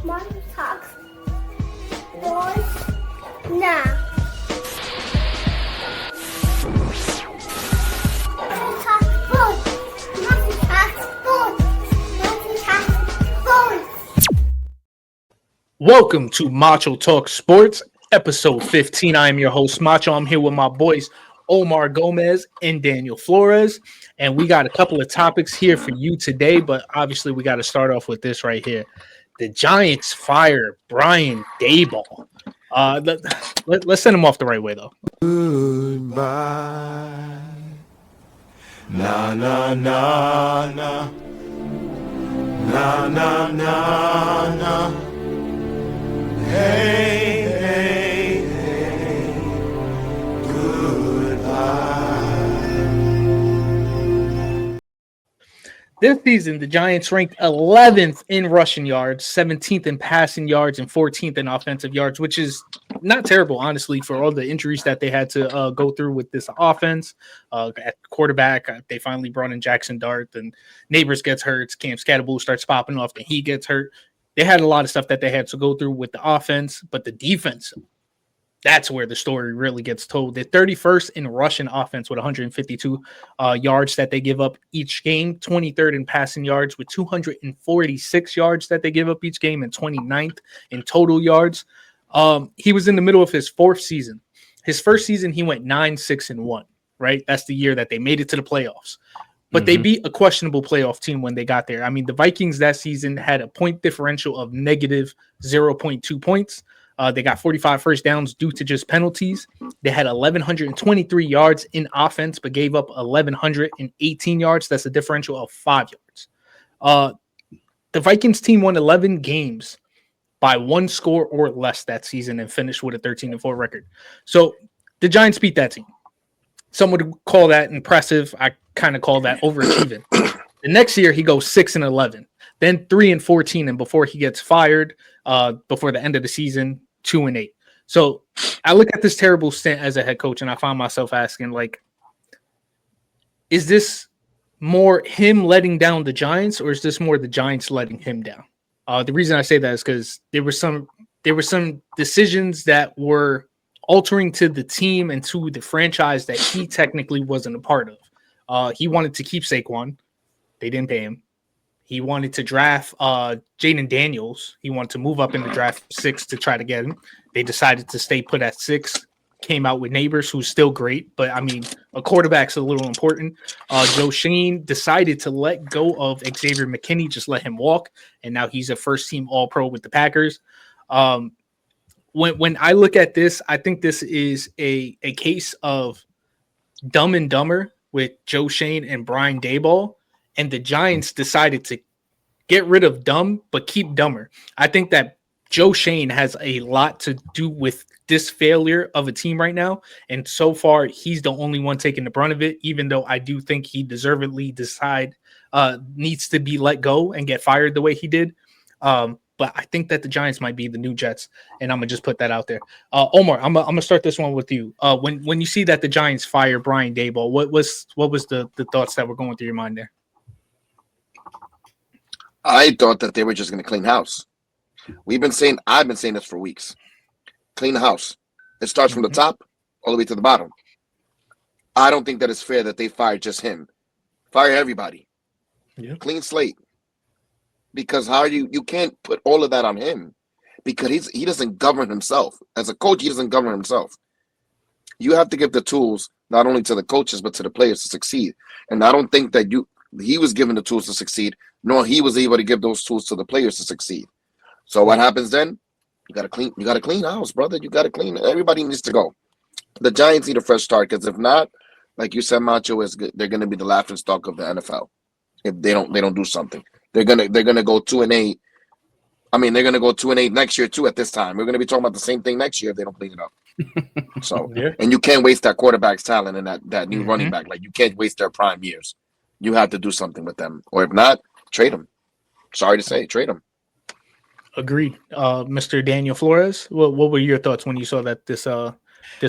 Macho talks sports now. Macho talks sports. Macho talks sports. Macho talks sports. Welcome to Macho Talk Sports, episode 15. I am your host, Macho. I'm here with my boys, Omar Gomez and Daniel Flores. And we got a couple of topics here for you today, but obviously we got to start off with this right here. The Giants fire Brian Daboll. Let's send him off the right way, though. Goodbye. Na na na na. Na na na na. Hey, hey, hey. Goodbye. This season, the Giants ranked 11th in rushing yards, 17th in passing yards, and 14th in offensive yards, which is not terrible, honestly, for all the injuries that they had to go through with this offense. At quarterback, they finally brought in Jackson Dart, and Neighbors gets hurt. Cam Scatterbull starts popping off, and he gets hurt. They had a lot of stuff that they had to go through with the offense, but the defense, that's where the story really gets told. They're 31st in rushing offense with 152 yards that they give up each game, 23rd in passing yards with 246 yards that they give up each game, and 29th in total yards. He was in the middle of his fourth season. His first season, he went 9-6-1, right? That's the year that they made it to the playoffs. But they beat a questionable playoff team when they got there. I mean, the Vikings that season had a point differential of negative 0.2 points. They got 45 first downs due to just penalties. They had 1,123 yards in offense, but gave up 1,118 yards. That's a differential of 5 yards. The Vikings team won 11 games by one score or less that season and finished with a 13-4 record. So the Giants beat that team. Some would call that impressive. I kind of call that overachieving. The next year, he goes 6-11, then 3-14, and before he gets fired, before the end of the season, 2-8. So I look at this terrible stint as a head coach, and I find myself asking, like, is this more him letting down the Giants, or is this more the Giants letting him down? The reason I say that is because there were some decisions that were altering to the team and to the franchise that he technically wasn't a part of. He wanted to keep Saquon. They didn't pay him. He wanted to draft Jaden Daniels. He wanted to move up in the draft 6 to try to get him. They decided to stay put at 6. Came out with Neighbors, who's still great. But, I mean, a quarterback's a little important. Joe Shane decided to let go of Xavier McKinney, just let him walk. And now he's a first-team All-Pro with the Packers. When I look at this, I think this is a case of Dumb and Dumber with Joe Shane and Brian Daboll. And the Giants decided to get rid of dumb, but keep dumber. I think that Joe Shane has a lot to do with this failure of a team right now. And so far, he's the only one taking the brunt of it, even though I do think he deservedly needs to be let go and get fired the way he did. But I think that the Giants might be the new Jets, and I'm going to just put that out there. Omar, I'm going to start this one with you. When you see that the Giants fire Brian Daboll, what was the thoughts that were going through your mind there? I thought that they were just going to clean house. I've been saying this for weeks. Clean the house. It starts from the top all the way to the bottom. I don't think that it's fair that they fired just him. Fire everybody. Yeah. Clean slate. Because you can't put all of that on him because he doesn't govern himself. As a coach, he doesn't govern himself. You have to give the tools not only to the coaches but to the players to succeed. And I don't think that he was given the tools to succeed, nor he was able to give those tools to the players to succeed. So what happens then? You got to clean house, brother. You got to clean. Everybody needs to go. The Giants need a fresh start because if not, like you said, Macho they're going to be the laughingstock of the NFL if they don't do something. They're gonna go 2-8. I mean, they're gonna go 2-8 next year too. At this time, we're gonna be talking about the same thing next year if they don't clean it up. So, and you can't waste that quarterback's talent and that new running back. Like you can't waste their prime years. You have to do something with them, or if not, trade them. Sorry to say, trade them. Agreed. Mr. Daniel Flores, what were your thoughts when you saw that this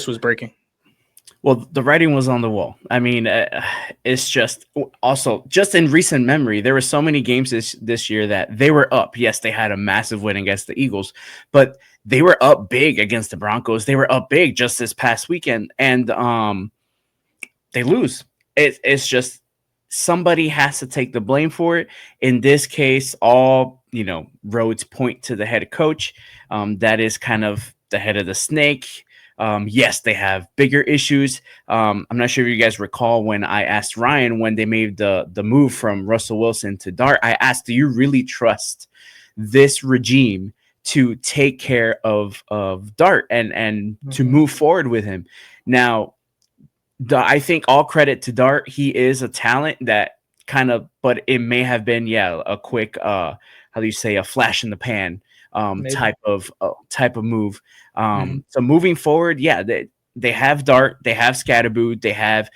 was breaking? Well, the writing was on the wall. I mean, it's just also just in recent memory, there were so many games this year that they were up. Yes, they had a massive win against the Eagles, but they were up big against the Broncos. They were up big just this past weekend, and they lose. It's just somebody has to take the blame for it. In this case, all roads point to the head coach. That is kind of the head of the snake. Yes, they have bigger issues. I'm not sure if you guys recall when I asked Ryan when they made the move from Russell Wilson to Dart. I asked, do you really trust this regime to take care of Dart and to move forward with him? Now, I think all credit to Dart. He is a talent that but it may have been a quick how do you say, a flash in the pan type of move. So moving forward, they have Dart, they have Scatterboo, they have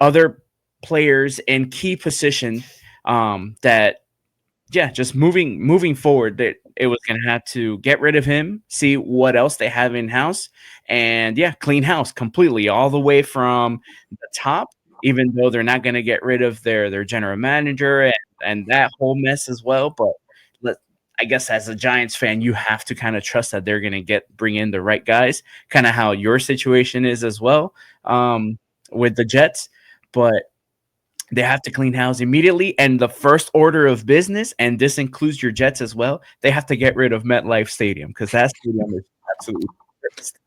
other players in key position that just moving forward, that it was going to have to get rid of him, see what else they have in house, and clean house completely all the way from the top. Even though they're not going to get rid of their general manager and that whole mess as well, but I guess as a Giants fan, you have to kind of trust that they're going to bring in the right guys, kind of how your situation is as well with the Jets. But they have to clean house immediately. And the first order of business, and this includes your Jets as well, they have to get rid of MetLife Stadium because that stadium is absolutely cursed.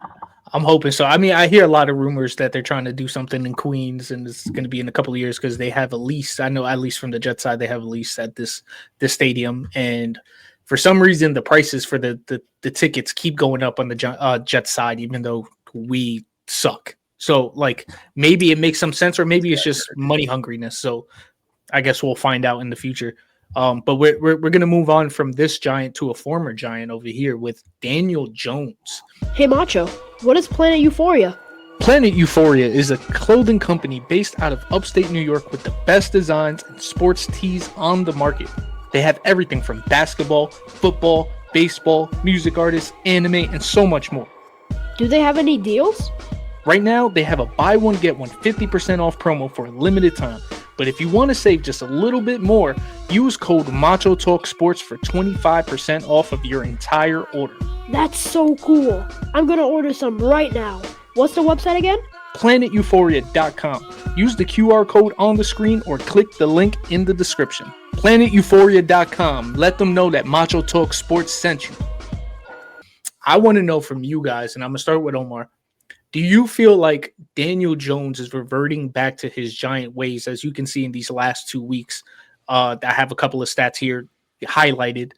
I'm hoping so. I mean, I hear a lot of rumors that they're trying to do something in Queens, and it's going to be in a couple of years because they have a lease. I know, at least from the Jets side, they have a lease at this stadium, and for some reason, the prices for the tickets keep going up on the Jets side, even though we suck. So, maybe it makes some sense, or maybe it's just money hungriness. So, I guess we'll find out in the future. But we're gonna move on from this Giant to a former Giant over here with Daniel Jones. Hey Macho, what is Planet Euphoria? Planet Euphoria is a clothing company based out of upstate New York with the best designs and sports tees on the market. They have everything from basketball, football, baseball, music artists, anime, and so much more. Do they have any deals? Right now, they have a buy one, get one 50% off promo for a limited time. But if you want to save just a little bit more, use code Macho Talk Sports for 25% off of your entire order. That's so cool. I'm going to order some right now. What's the website again? PlanetEuphoria.com. Use the QR code on the screen or click the link in the description. PlanetEuphoria.com. Let them know that Macho Talk Sports sent you. I want to know from you guys, and I'm going to start with Omar. Do you feel like Daniel Jones is reverting back to his Giant ways, as you can see in these last 2 weeks? I have a couple of stats here highlighted.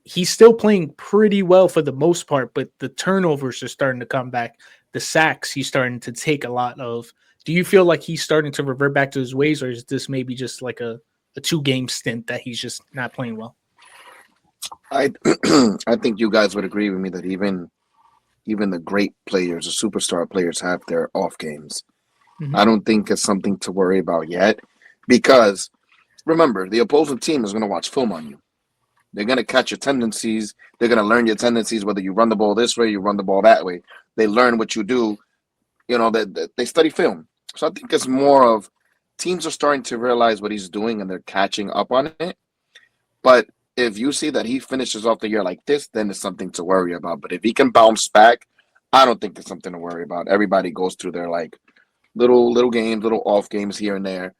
He's still playing pretty well for the most part, but the turnovers are starting to come back. The sacks he's starting to take a lot of. Do you feel like he's starting to revert back to his ways, or is this maybe just like a 2-game stint that he's just not playing well? I think you guys would agree with me that even the great players, the superstar players, have their off games. Mm-hmm. I don't think it's something to worry about yet because, remember, the opposing team is going to watch film on you. They're going to catch your tendencies. They're going to learn your tendencies, whether you run the ball this way, you run the ball that way. They learn what you do. They study film. So I think it's more of teams are starting to realize what he's doing and they're catching up on it. But if you see that he finishes off the year like this, then it's something to worry about. But if he can bounce back, I don't think it's something to worry about. Everybody goes through their little games, little off games here and there.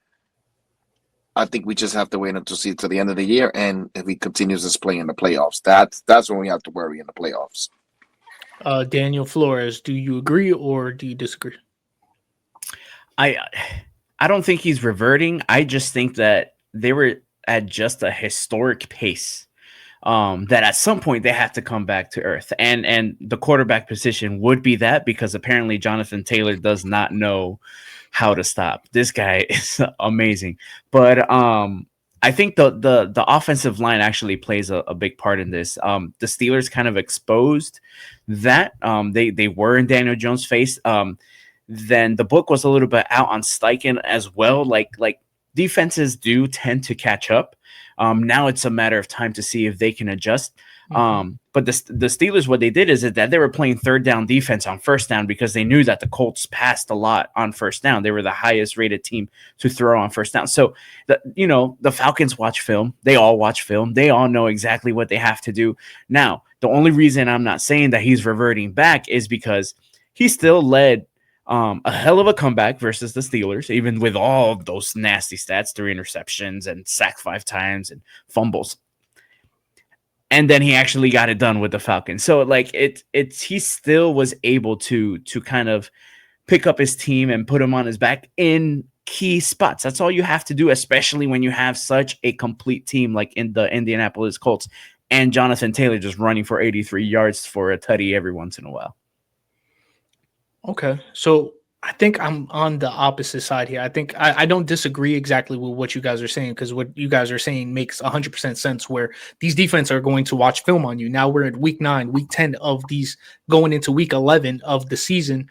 I think we just have to wait until see to the end of the year, and if he continues his play in the playoffs, that's when we have to worry in the playoffs. Daniel Flores, do you agree or do you disagree? I don't think he's reverting. I just think that they were at just a historic pace that at some point they have to come back to earth. And the quarterback position would be that, because apparently Jonathan Taylor does not know how to stop. This guy is amazing. But I think the offensive line actually plays a big part in this. The Steelers kind of exposed that. They were in Daniel Jones' face. Then the book was a little bit out on Steichen as well. Like defenses do tend to catch up. Now it's a matter of time to see if they can adjust. But the Steelers, what they did is that they were playing third down defense on first down because they knew that the Colts passed a lot on first down. They were the highest rated team to throw on first down. So, the Falcons watch film. They all watch film. They all know exactly what they have to do. Now, the only reason I'm not saying that he's reverting back is because he still led a hell of a comeback versus the Steelers, even with all those nasty stats, 3 interceptions and sacked 5 times and fumbles. And then he actually got it done with the Falcons. So he still was able to kind of pick up his team and put him on his back in key spots. That's all you have to do, especially when you have such a complete team like in the Indianapolis Colts and Jonathan Taylor just running for 83 yards for a tutty every once in a while. Okay. So I think I'm on the opposite side here. I think I don't disagree exactly with what you guys are saying, because what you guys are saying makes 100% sense, where these defense are going to watch film on you. Now we're at week 9, week 10 of these, going into week 11 of the season.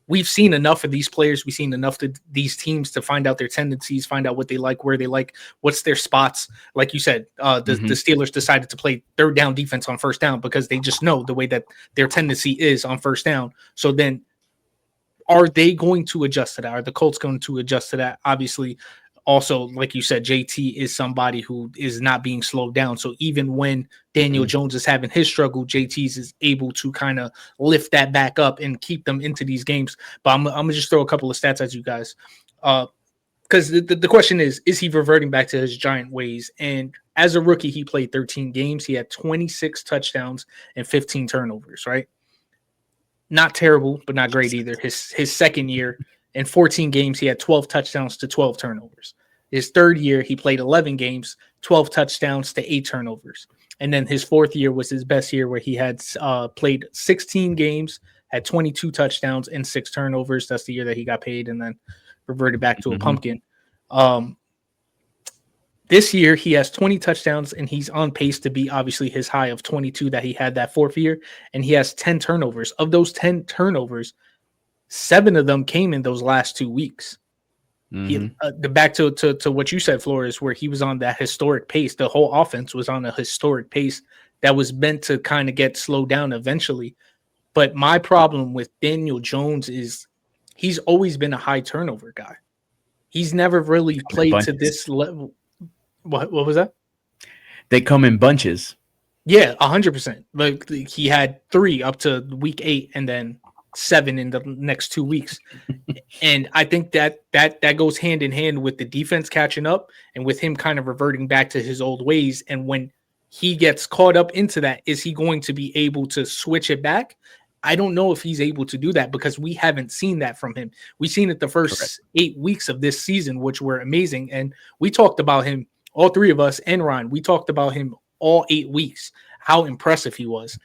We've seen enough of these players. We've seen enough of these teams to find out their tendencies, find out what they like, where they like, what's their spots. Like you said, the Steelers decided to play third down defense on first down because they just know the way that their tendency is on first down. So then, are they going to adjust to that? Are the Colts going to adjust to that? Obviously, also, like you said, JT is somebody who is not being slowed down. So even when Daniel Jones is having his struggle, JT's is able to kind of lift that back up and keep them into these games. But I'm going to just throw a couple of stats at you guys. Because the question is he reverting back to his giant ways? And as a rookie, he played 13 games. He had 26 touchdowns and 15 turnovers, right? Not terrible, but not great either. His second year, in 14 games, he had 12 touchdowns to 12 turnovers. His third year, he played 11 games, 12 touchdowns to 8 turnovers. And then his fourth year was his best year, where he had played 16 games, had 22 touchdowns and 6 turnovers. That's the year that he got paid and then reverted back to a pumpkin. This year, he has 20 touchdowns, and he's on pace to be obviously his high of 22 that he had that fourth year. And he has 10 turnovers. Of those 10 turnovers, 7 of them came in those last 2 weeks. Back to what you said, Flores, where he was on that historic pace. The whole offense was on a historic pace that was meant to kind of get slowed down eventually. But my problem with Daniel Jones is he's always been a high turnover guy. He's never really played to this level. What was that? They come in bunches. Yeah, 100%. Like he had 3 up to week 8 and then 7 in the next 2 weeks. And I think that goes hand in hand with the defense catching up and with him kind of reverting back to his old ways. And when he gets caught up into that, is he going to be able to switch it back? I don't know if he's able to do that, because we haven't seen that from him. We've seen it the first 8 weeks of this season, which were amazing. And we talked about him, all 3 of us and Ryan, we talked about him all 8 weeks, how impressive he was,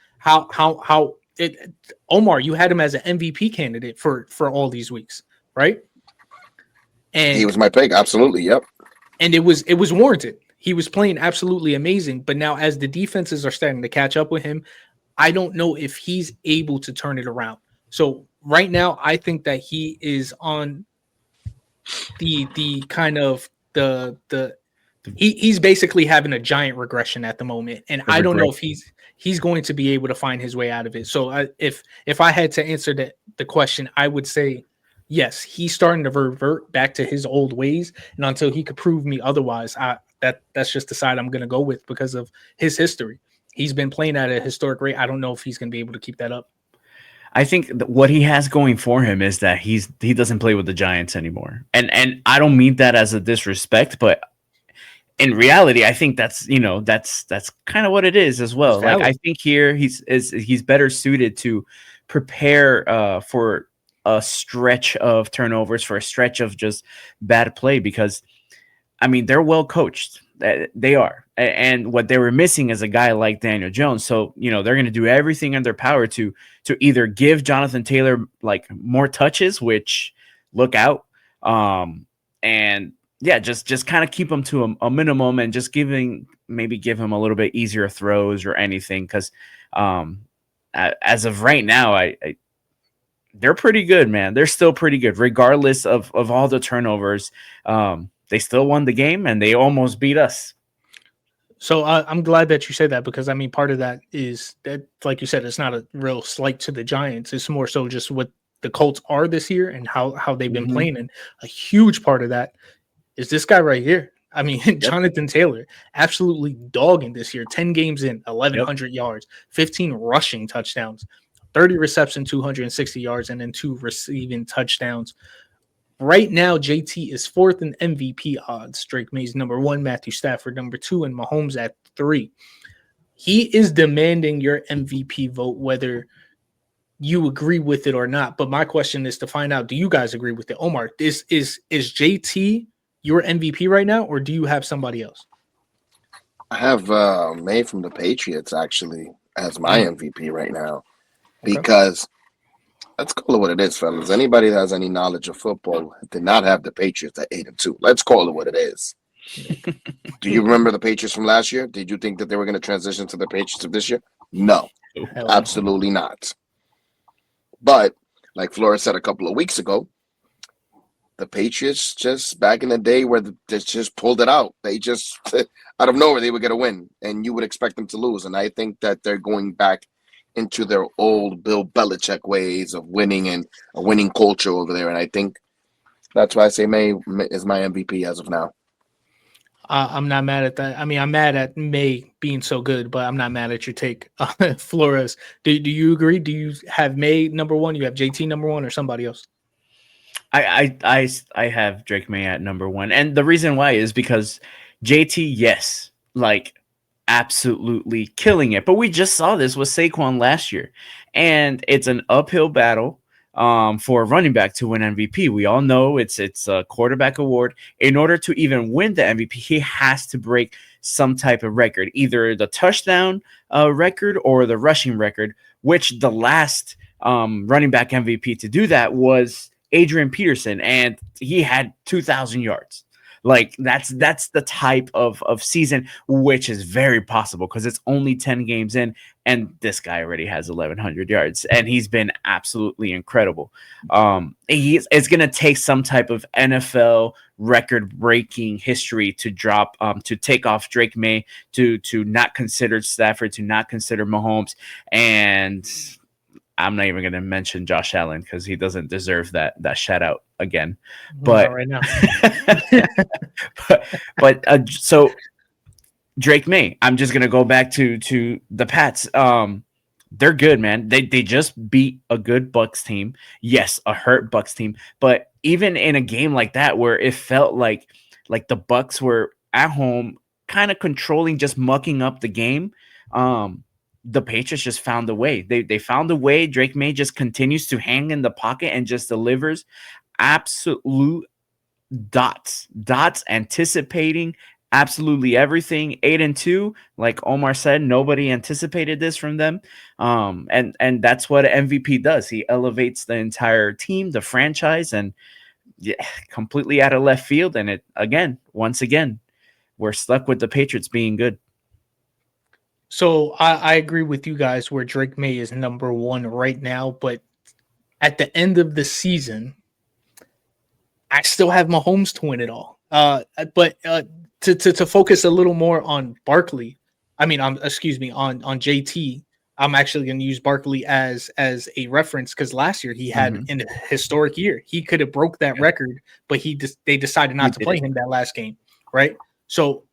Omar, you had him as an MVP candidate for all these weeks, right? And he was my pick. Absolutely. Yep. And it was warranted. He was playing absolutely amazing. But now, as the defenses are starting to catch up with him, I don't know if he's able to turn it around. So right now, I think that he is on the kind of he's basically having a giant regression at the moment, and I don't know if he's going to be able to find his way out of it. So if I had to answer the question, I would say yes, he's starting to revert back to his old ways, and until he could prove me otherwise, that's just the side I'm going to go with because of his history. He's been playing at a historic rate. I don't know if he's going to be able to keep that up. I think what he has going for him is that he doesn't play with the Giants anymore, and I don't mean that as a disrespect, but in reality, I think that's kind of what it is as well. Like, I think here he's better suited to prepare for a stretch of turnovers, for a stretch of just bad play, because I mean they're well coached. They are, and what they were missing is a guy like Daniel Jones. So they're going to do everything in their power to either give Jonathan Taylor like more touches, which look out, and yeah, just kind of keep him to a minimum, and just give him a little bit easier throws or anything. Because as of right now, they're pretty good, man. They're still pretty good, regardless of all the turnovers. They still won the game, and they almost beat us. So I'm glad that you said that because I mean, part of that is that, like you said, it's not a real slight to the Giants. It's more so just what the Colts are this year and how they've been Mhm. playing. And a huge part of that is this guy right here. I mean, Jonathan Taylor, absolutely dogging this year. 10 games in, 1,100 yards, 15 rushing touchdowns, 30 reception, 260 yards, and then 2 receiving touchdowns. Right now, JT is 4th in MVP odds. Drake May's number 1, Matthew Stafford number 2, and Mahomes at 3. He is demanding your MVP vote, whether you agree with it or not. But my question is to find out: do you guys agree with it? Omar, is JT your MVP right now, or do you have somebody else? I have May from the Patriots actually as my MVP right now because let's call it what it is, fellas. Anybody that has any knowledge of football did not have the Patriots at 8-2. Let's call it what it is. Do you remember the Patriots from last year? Did you think that they were going to transition to the Patriots of this year? No, absolutely not. But like Flores said a couple of weeks ago, the Patriots just back in the day where they just pulled it out. They just out of nowhere they would get a win, and you would expect them to lose. And I think that they're going back into their old Bill Belichick ways of winning and a winning culture over there. And I think that's why I say May is my MVP as of now. I'm not mad at that. I mean, I'm mad at May being so good, but I'm not mad at your take. Flores, do you agree? Do you have May number 1? You have JT number 1 or somebody else? I have Drake May at number 1. And the reason why is because JT, yes, like absolutely killing it. But we just saw this with Saquon last year. And it's an uphill battle for a running back to win MVP. We all know it's a quarterback award. In order to even win the MVP, he has to break some type of record, either the touchdown record or the rushing record, which the last running back MVP to do that was Adrian Peterson, and he had 2,000 yards. Like that's the type of season, which is very possible because it's only 10 games in, and this guy already has 1,100 yards, and he's been absolutely incredible. It's going to take some type of NFL record-breaking history to drop, to take off Drake May, to not consider Stafford, to not consider Mahomes, and I'm not even going to mention Josh Allen because he doesn't deserve that shout out again. But not right now. but so Drake May, I'm just going to go back to the Pats. They're good, man. They just beat a good Bucks team. Yes, a hurt Bucks team. But even in a game like that where it felt like the Bucks were at home kind of controlling, just mucking up the game, the Patriots just found a way. They found a way. Drake May just continues to hang in the pocket and just delivers absolute dots, anticipating absolutely everything. 8-2, like Omar said, nobody anticipated this from them. And that's what an MVP does. He elevates the entire team, the franchise, and completely out of left field. And once again, we're stuck with the Patriots being good. So I agree with you guys where Drake May is number 1 right now, but at the end of the season, I still have Mahomes to win it all. But to focus a little more on Barkley, on JT, I'm actually going to use Barkley as a reference because last year he had an historic year. He could have broke that record, but they decided not to play him that last game, right? So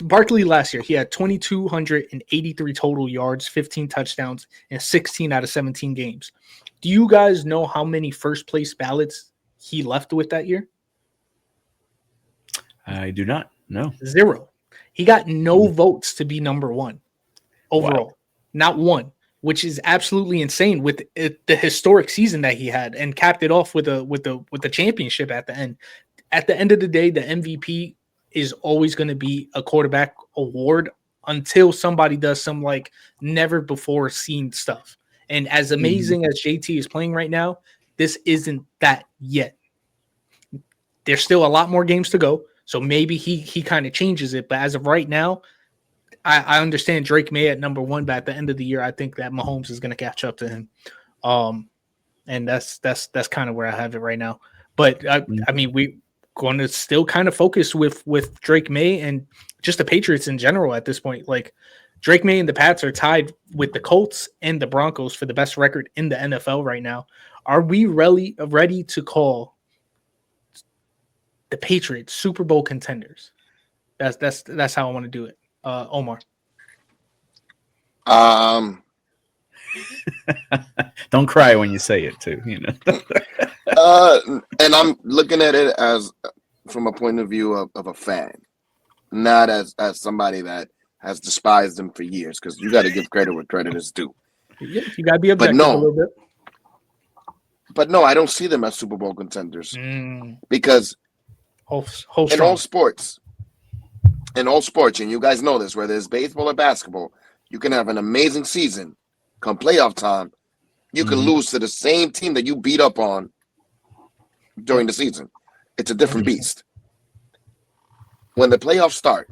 Barkley last year, he had 2,283 total yards, 15 touchdowns, and 16 out of 17 games. Do you guys know how many first place ballots he left with that year? I do not know. 0. He got no votes to be number 1 overall. Wow. Not one, which is absolutely insane with the historic season that he had and capped it off with the championship at the end. At the end of the day, the MVP is always going to be a quarterback award until somebody does some like never before seen stuff. And as amazing as JT is playing right now, this isn't that yet. There's still a lot more games to go. So maybe he kind of changes it. But as of right now, I understand Drake May at number 1, but at the end of the year, I think that Mahomes is going to catch up to him. And that's kind of where I have it right now. But I mean, going to still kind of focus with Drake May and just the Patriots in general at this point. Like Drake May and the Pats are tied with the Colts and the Broncos for the best record in the NFL right now. Are we really ready to call the Patriots Super Bowl contenders? That's how I want to do it. Omar. Don't cry when you say it too, you know. And I'm looking at it as from a point of view of a fan, not as somebody that has despised them for years, because you got to give credit where credit is due. Yeah, you got to be objective a little bit. But no, I don't see them as Super Bowl contenders because in all sports, and you guys know this, whether it's baseball or basketball, you can have an amazing season. Come playoff time, you can lose to the same team that you beat up on during the season. It's a different beast. When the playoffs start,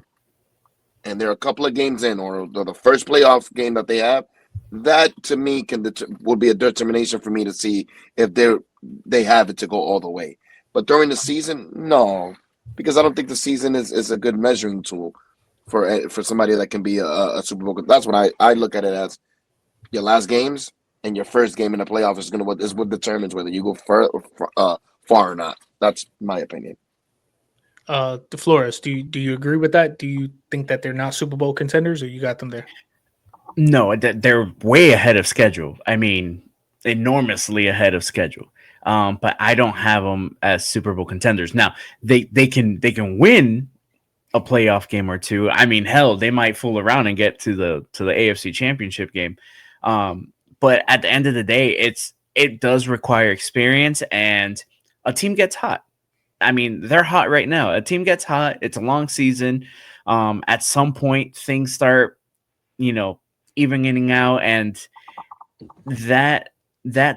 and they're a couple of games in, or the first playoff game that they have, that to me will be a determination for me to see if they have it to go all the way. But during the season, no, because I don't think the season is a good measuring tool for somebody that can be a Super Bowl. That's what I look at it as. Your last games and your first game in the playoff is what determines whether you go far or not. That's my opinion. The Flores, do you agree with that? Do you think that they're not Super Bowl contenders, or you got them there? No, they're way ahead of schedule. I mean, enormously ahead of schedule. But I don't have them as Super Bowl contenders. Now they can win a playoff game or two. I mean, hell, they might fool around and get to the AFC Championship game. But at the end of the day, it does require experience, and a team gets hot. I mean, they're hot right now. A team gets hot. It's a long season. At some point, things start, evening out, and that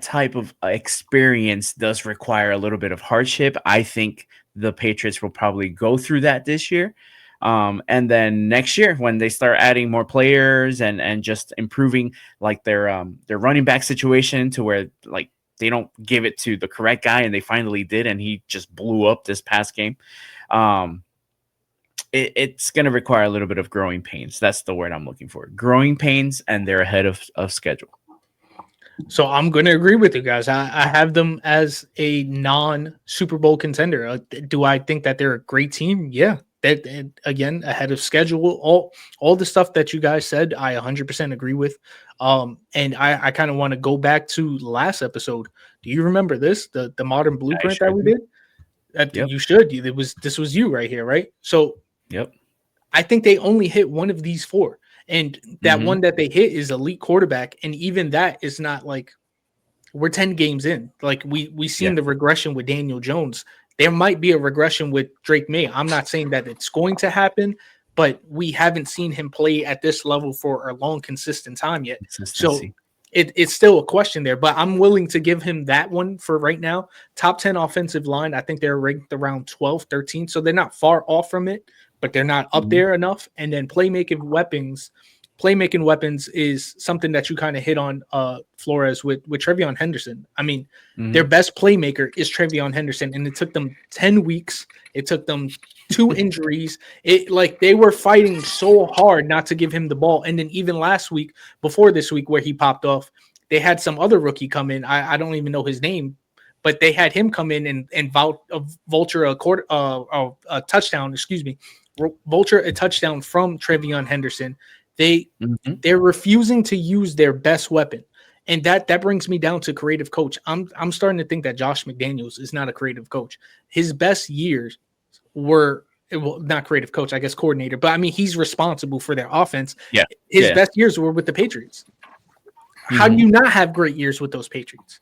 type of experience does require a little bit of hardship. I think the Patriots will probably go through that this year. And then next year, when they start adding more players and just improving like their running back situation to where like they don't give it to the correct guy, and they finally did, and he just blew up this past game. It's going to require a little bit of growing pains. That's the word I'm looking for. Growing pains, and they're ahead of schedule. So I'm going to agree with you guys. I have them as a non-Super Bowl contender. Do I think that they're a great team? Yeah. That again, ahead of schedule. All the stuff that you guys said, I 100% agree with. And I kind of want to go back to last episode. Do you remember this? The modern blueprint that we did? Yep. You should. This was you right here, right? So yep. I think they only hit one of these four. And that one that they hit is elite quarterback. And even that is not like we're 10 games in. Like we seen the regression with Daniel Jones. There might be a regression with Drake May. I'm not saying that it's going to happen, but we haven't seen him play at this level for a long, consistent time yet. So it's still a question there, but I'm willing to give him that one for right now. Top 10 offensive line. I think they're ranked around 12, 13. So they're not far off from it, but they're not up there enough. And then playmaking weapons is something that you kind of hit on, Flores, with Trevion Henderson. I mean, their best playmaker is Trevion Henderson, and it took them 10 weeks. It took them 2 injuries. They were fighting so hard not to give him the ball. And then even last week, before this week where he popped off, they had some other rookie come in. I don't even know his name, but they had him come in and vulture a touchdown, vulture a touchdown from Trevion Henderson. They're refusing to use their best weapon. And that brings me down to creative coach. I'm starting to think that Josh McDaniels is not a creative coach. His best years were not creative coach, I guess coordinator, but I mean he's responsible for their offense. Yeah. His best years were with the Patriots. How do you not have great years with those Patriots?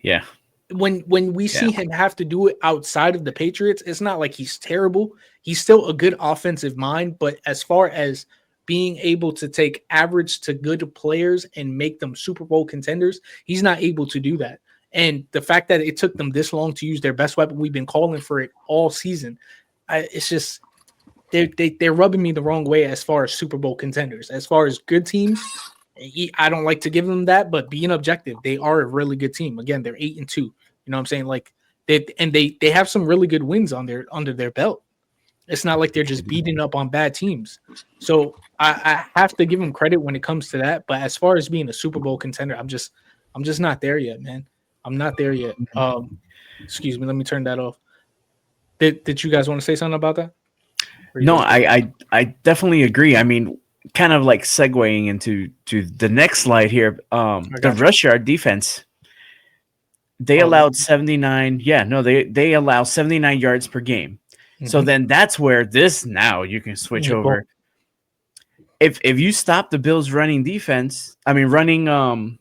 Yeah. When we see him have to do it outside of the Patriots, it's not like he's terrible. He's still a good offensive mind, but as far as being able to take average to good players and make them Super Bowl contenders, he's not able to do that. And the fact that it took them this long to use their best weapon, we've been calling for it all season. It's just they're rubbing me the wrong way as far as Super Bowl contenders. As far as good teams, I don't like to give them that, but being objective, they are a really good team. Again, they're 8-2. You know what I'm saying? Like They have some really good wins under their belt. It's not like they're just beating up on bad teams. So I have to give them credit when it comes to that. But as far as being a Super Bowl contender, I'm just not there yet, man. I'm not there yet. Excuse me, let me turn that off. Did you guys want to say something about that? No, I definitely agree. I mean, kind of like segueing into the next slide here. The rush yard defense. They allowed 79. Yeah, no, they allow 79 yards per game. So then that's where now you can switch over. If you stop the Bills running defense, I mean running the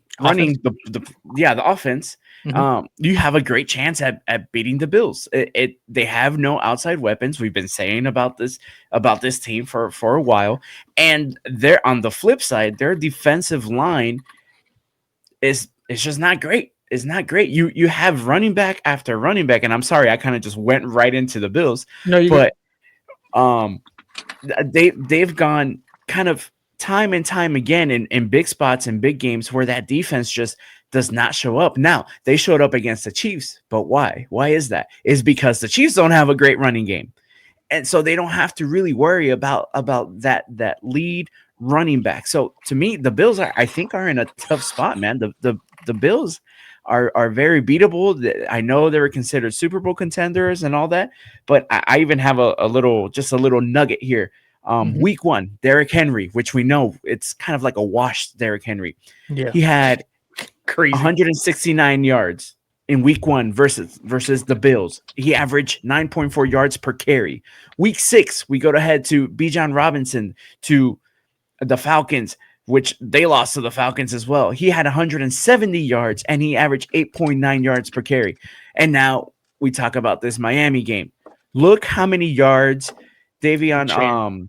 offense, you have a great chance at beating the Bills. They have no outside weapons. We've been saying about this team for a while, and they're on the flip side, their defensive line is just not great. It's not great. You have running back after running back, and I'm sorry, I kind of just went right into the Bills. No, but they've gone kind of time and time again in big spots and big games where that defense just does not show up. Now they showed up against the Chiefs, but why? Why is that? Is because the Chiefs don't have a great running game, and so they don't have to really worry about that lead running back. So to me, the Bills I think are in a tough spot, man. The Bills are very beatable. I know they were considered Super Bowl contenders and all that, but I even have a little nugget here. Week 1, Derrick Henry, which we know it's kind of like a washed Derrick Henry. Yeah, he had crazy 169 yards in week 1 versus the Bills. He averaged 9.4 yards per carry. Week 6, we go ahead to Bijan Robinson to the Falcons, which they lost to the Falcons as well. He had 170 yards and he averaged 8.9 yards per carry. And now we talk about this Miami game. Look how many yards Devon Achane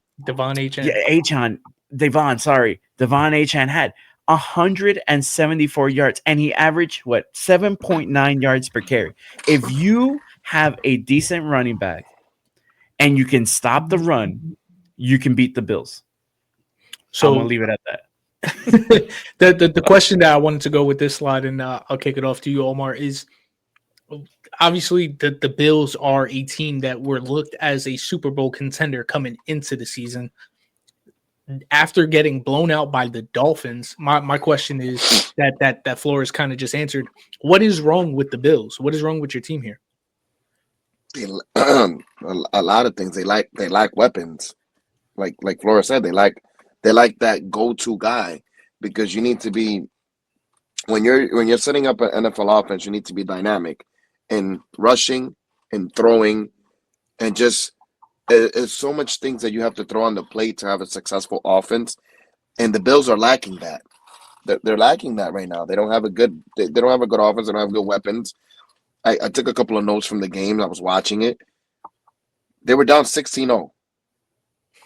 had. 174 yards, and he averaged 7.9 yards per carry. If you have a decent running back and you can stop the run, you can beat the Bills. So I'm gonna leave it at that. The question that I wanted to go with this slide, and I'll kick it off to you, Omar, is obviously the Bills are a team that were looked as a Super Bowl contender coming into the season. After getting blown out by the Dolphins, my question is that Flores kind of just answered. What is wrong with the Bills? What is wrong with your team here? A lot of things. They lack weapons. Like Flores said, they like that go-to guy, because you need to be when you're setting up an NFL offense, you need to be dynamic in rushing and throwing, and just there's so much things that you have to throw on the plate to have a successful offense, and the Bills are lacking that. They're lacking that right now. They don't have a good offense. They don't have good weapons. I took a couple of notes from the game. I was watching it. They were down 16-0.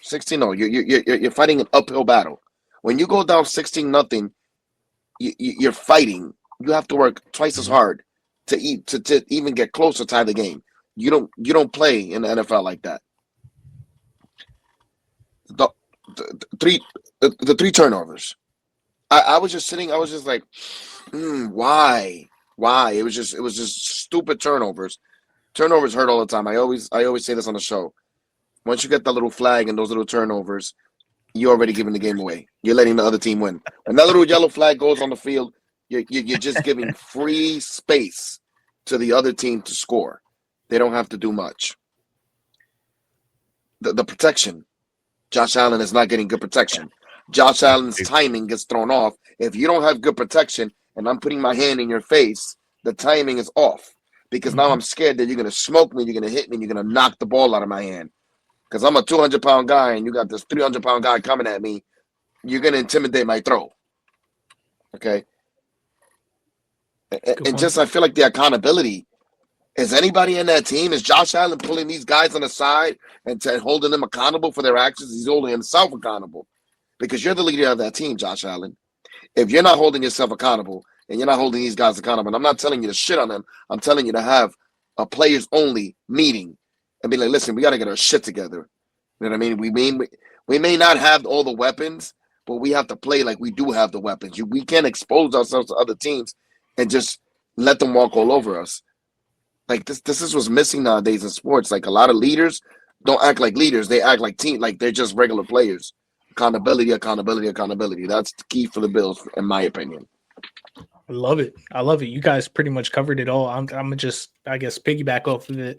16-0. You're fighting an uphill battle. When you go down 16-0, you're fighting. You have to work twice as hard to even get close to tie the game. You don't play in the NFL like that. The three turnovers. I was just sitting. I was just like, why? It was just stupid turnovers. Turnovers hurt all the time. I always say this on the show. Once you get that little flag and those little turnovers, you're already giving the game away. You're letting the other team win. When that little yellow flag goes on the field, you're just giving free space to the other team to score. They don't have to do much. The protection. Josh Allen is not getting good protection. Josh Allen's timing gets thrown off. If you don't have good protection and I'm putting my hand in your face, the timing is off, because now I'm scared that you're going to smoke me, you're going to hit me, and you're going to knock the ball out of my hand. Because I'm a 200-pound guy and you got this 300-pound guy coming at me, you're going to intimidate my throw. Okay? And just I feel like the accountability. Is anybody in that team? Is Josh Allen pulling these guys on the side and holding them accountable for their actions? He's holding himself accountable, because you're the leader of that team, Josh Allen. If you're not holding yourself accountable and you're not holding these guys accountable, and I'm not telling you to shit on them, I'm telling you to have a players-only meeting and be like, listen, we got to get our shit together. You know what I mean? We may not have all the weapons, but we have to play like we do have the weapons. We can't expose ourselves to other teams and just let them walk all over us. Like this is what's missing nowadays in sports. Like a lot of leaders don't act like leaders; they act like team. Like they're just regular players. Accountability, accountability, accountability. That's the key for the Bills, in my opinion. I love it. I love it. You guys pretty much covered it all. I'm gonna just, I guess, piggyback off of it.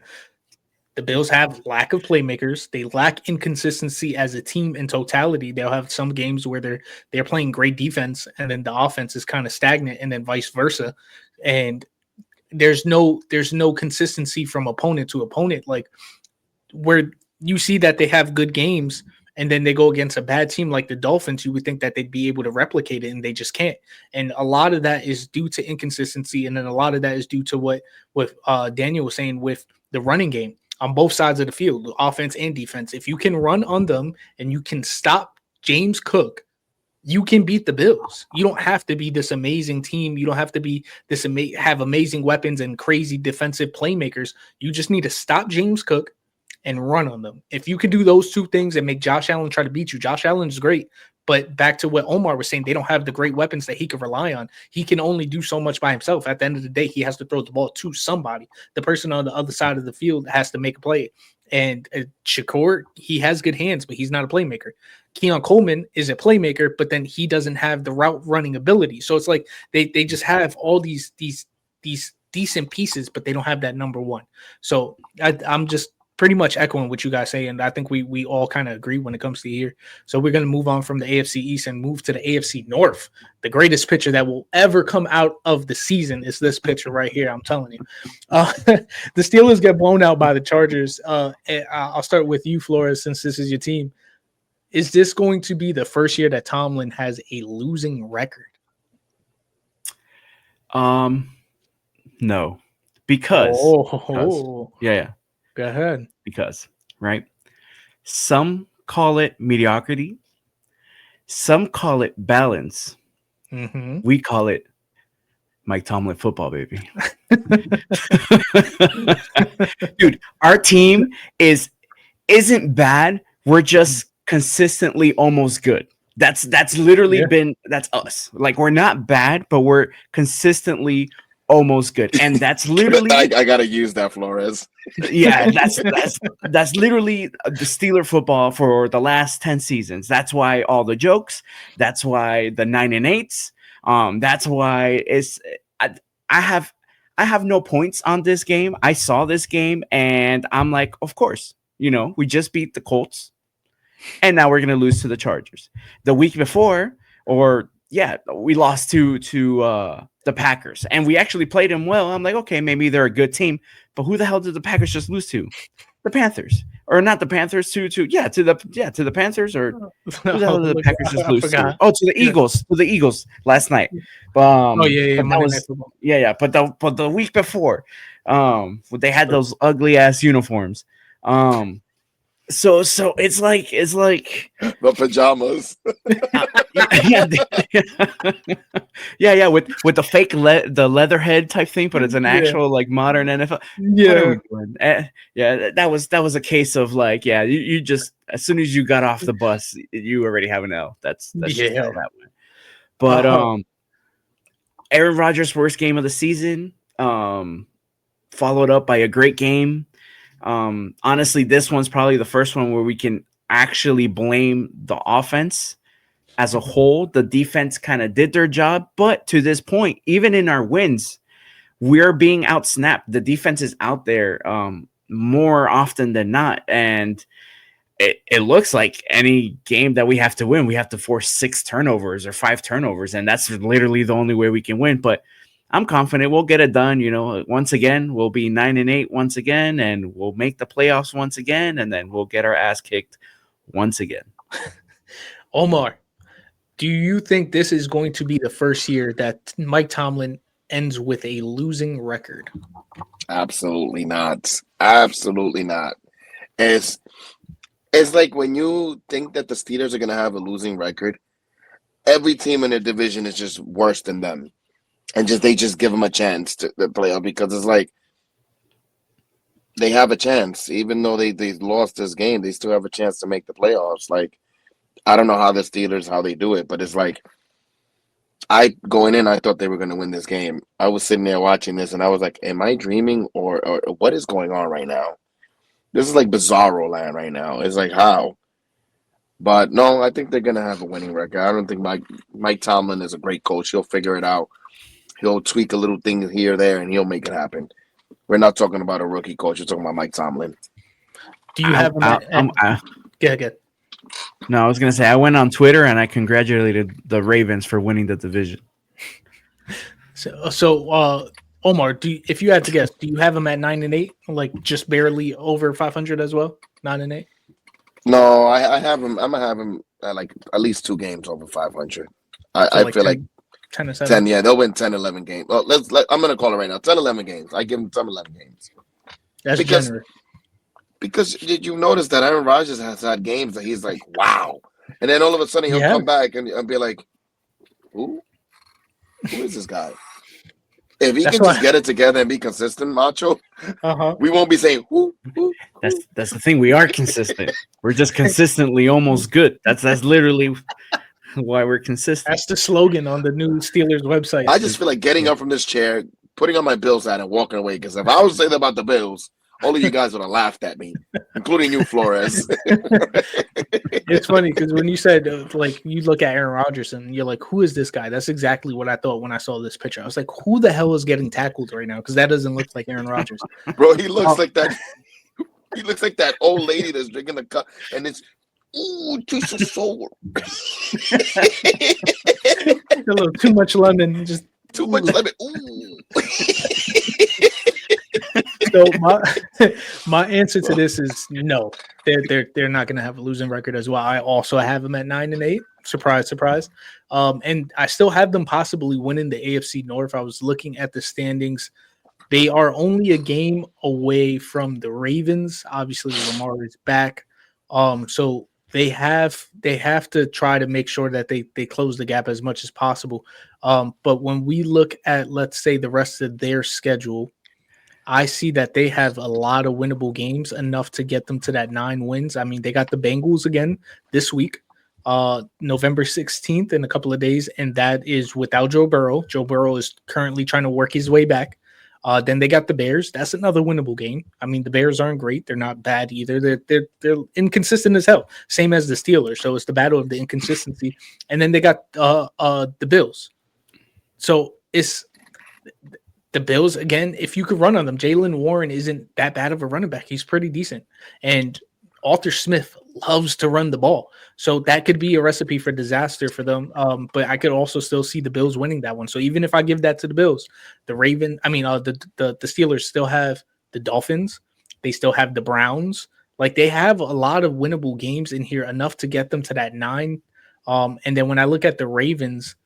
The Bills have lack of playmakers. They lack inconsistency as a team in totality. They'll have some games where they're playing great defense, and then the offense is kind of stagnant, and then vice versa. And there's no consistency from opponent to opponent. Like where you see that they have good games, and then they go against a bad team like the Dolphins, you would think that they'd be able to replicate it, and they just can't. And a lot of that is due to inconsistency, and then a lot of that is due to what Daniel was saying with the running game on both sides of the field, offense and defense. If you can run on them and you can stop James Cook, you can beat the Bills. You don't have to be this amazing team. You don't have to be this have amazing weapons and crazy defensive playmakers. You just need to stop James Cook and run on them. If you can do those two things and make Josh Allen try to beat you, Josh Allen is great. But back to what Omar was saying, they don't have the great weapons that he can rely on. He can only do so much by himself. At the end of the day, he has to throw the ball to somebody. The person on the other side of the field has to make a play. And Shakur, he has good hands, but he's not a playmaker. Keon Coleman is a playmaker, but then he doesn't have the route running ability. So it's like they just have all these decent pieces, but they don't have that number one. So I'm just pretty much echoing what you guys say, and I think we all kind of agree when it comes to here. So we're going to move on from the AFC East and move to the AFC North. The greatest picture that will ever come out of the season is this picture right here. I'm telling you. The Steelers get blown out by the Chargers. I'll start with you, Flores, since this is your team. Is this going to be the first year that Tomlin has a losing record? No, because yeah. Go ahead. Because, right? Some call it mediocrity. Some call it balance. Mm-hmm. We call it Mike Tomlin football, baby. Dude, our team isn't bad. We're just consistently almost good. That's literally been that's us. Like we're not bad, but we're consistently almost good. And that's literally I gotta use that, Flores. Yeah, that's literally the Steeler football for the last 10 seasons. That's why all the jokes, that's why the 9-8s. That's why I have no points on this game. I saw this game and I'm like, of course, we just beat the Colts and now we're gonna lose to the Chargers. The week before, we lost to the Packers, and we actually played them well. I'm like, okay, maybe they're a good team, but who the hell did the Packers just lose to? The Panthers, or not the Panthers? To the Panthers, or who the hell did the Packers just lose to? Oh, to the Eagles, to the Eagles last night. But the week before, they had those ugly ass uniforms. So it's like the pajamas. with the fake the leather head type thing, but it's an actual like modern NFL. That was a case of like, you just as soon as you got off the bus, you already have an L. That's just how that went. But Aaron Rodgers' worst game of the season, followed up by a great game. Honestly, this one's probably the first one where we can actually blame the offense as a whole. The defense kind of did their job, but to this point, even in our wins, we're being outsnapped. The defense is out there more often than not, and it looks like any game that we have to win, we have to force 6 turnovers or 5 turnovers, and that's literally the only way we can win. But I'm confident we'll get it done. Once again, we'll be 9-8 once again, and we'll make the playoffs once again, and then we'll get our ass kicked once again. Omar, do you think this is going to be the first year that Mike Tomlin ends with a losing record? Absolutely not. Absolutely not. It's like when you think that the Steelers are going to have a losing record, every team in their division is just worse than them. And they just give them a chance to play out, because it's like they have a chance. Even though they lost this game, they still have a chance to make the playoffs. Like, I don't know how the Steelers, how they do it, but it's like I going in, I thought they were going to win this game. I was sitting there watching this, and I was like, "Am I dreaming, or what is going on right now? This is like bizarro land right now. It's like how." But no, I think they're going to have a winning record. I don't think Mike Tomlin is a great coach. He'll figure it out. He'll tweak a little thing here or there, and he'll make it happen. We're not talking about a rookie coach. We're talking about Mike Tomlin. Do you have him Good. No, I was going to say I went on Twitter and I congratulated the Ravens for winning the division. So Omar, if you had to guess, do you have him at 9-8, like just barely over 500 as well? 9-8. No, I have him. I'm gonna have him at like at least 2 games over 500. I feel like 10-7. 10. Yeah, they'll win 10, 11 games. Well, I'm gonna call it right now. 10, 11 games. I give him 10, 11 games. That's generous. Because did you notice that Aaron Rodgers has had games that he's like, wow, and then all of a sudden he'll come back and be like, who is this guy? If he can just get it together and be consistent, Macho, we won't be saying who. That's the thing. We are consistent. We're just consistently almost good. That's literally why we're consistent. That's the slogan on the new Steelers website. I just feel like getting up from this chair, putting on my Bills hat, and walking away. Because if I was saying about the Bills, all of you guys would have laughed at me, including you, Flores. It's funny because when you said like you look at Aaron Rodgers and you're like, who is this guy? That's exactly what I thought when I saw this picture. I was like, who the hell is getting tackled right now? Because that doesn't look like Aaron Rodgers. Bro, he looks like that. He looks like that old lady that's drinking the cup, and it's too sour. A little too much lemon, just too much lemon. Ooh. So my answer to this is no. They're not going to have a losing record as well. I also have them at 9-8. Surprise, surprise. And I still have them possibly winning the AFC North. I was looking at the standings. They are only a game away from the Ravens. Obviously, Lamar is back. So they have to try to make sure that they close the gap as much as possible. But when we look at, let's say, the rest of their schedule, I see that they have a lot of winnable games, enough to get them to that 9 wins. I mean, they got the Bengals again this week, November 16th in a couple of days, and that is without Joe Burrow. Joe Burrow is currently trying to work his way back. Then they got the Bears. That's another winnable game. I mean, the Bears aren't great. They're not bad either. They're inconsistent as hell, same as the Steelers. So it's the battle of the inconsistency. And then they got the Bills. So it's the Bills, again, if you could run on them, Jaylen Warren isn't that bad of a running back. He's pretty decent. And Arthur Smith loves to run the ball. So that could be a recipe for disaster for them. But I could also still see the Bills winning that one. So even if I give that to the Bills, the Steelers still have the Dolphins. They still have the Browns. Like, they have a lot of winnable games in here, enough to get them to that 9. And then when I look at the Ravens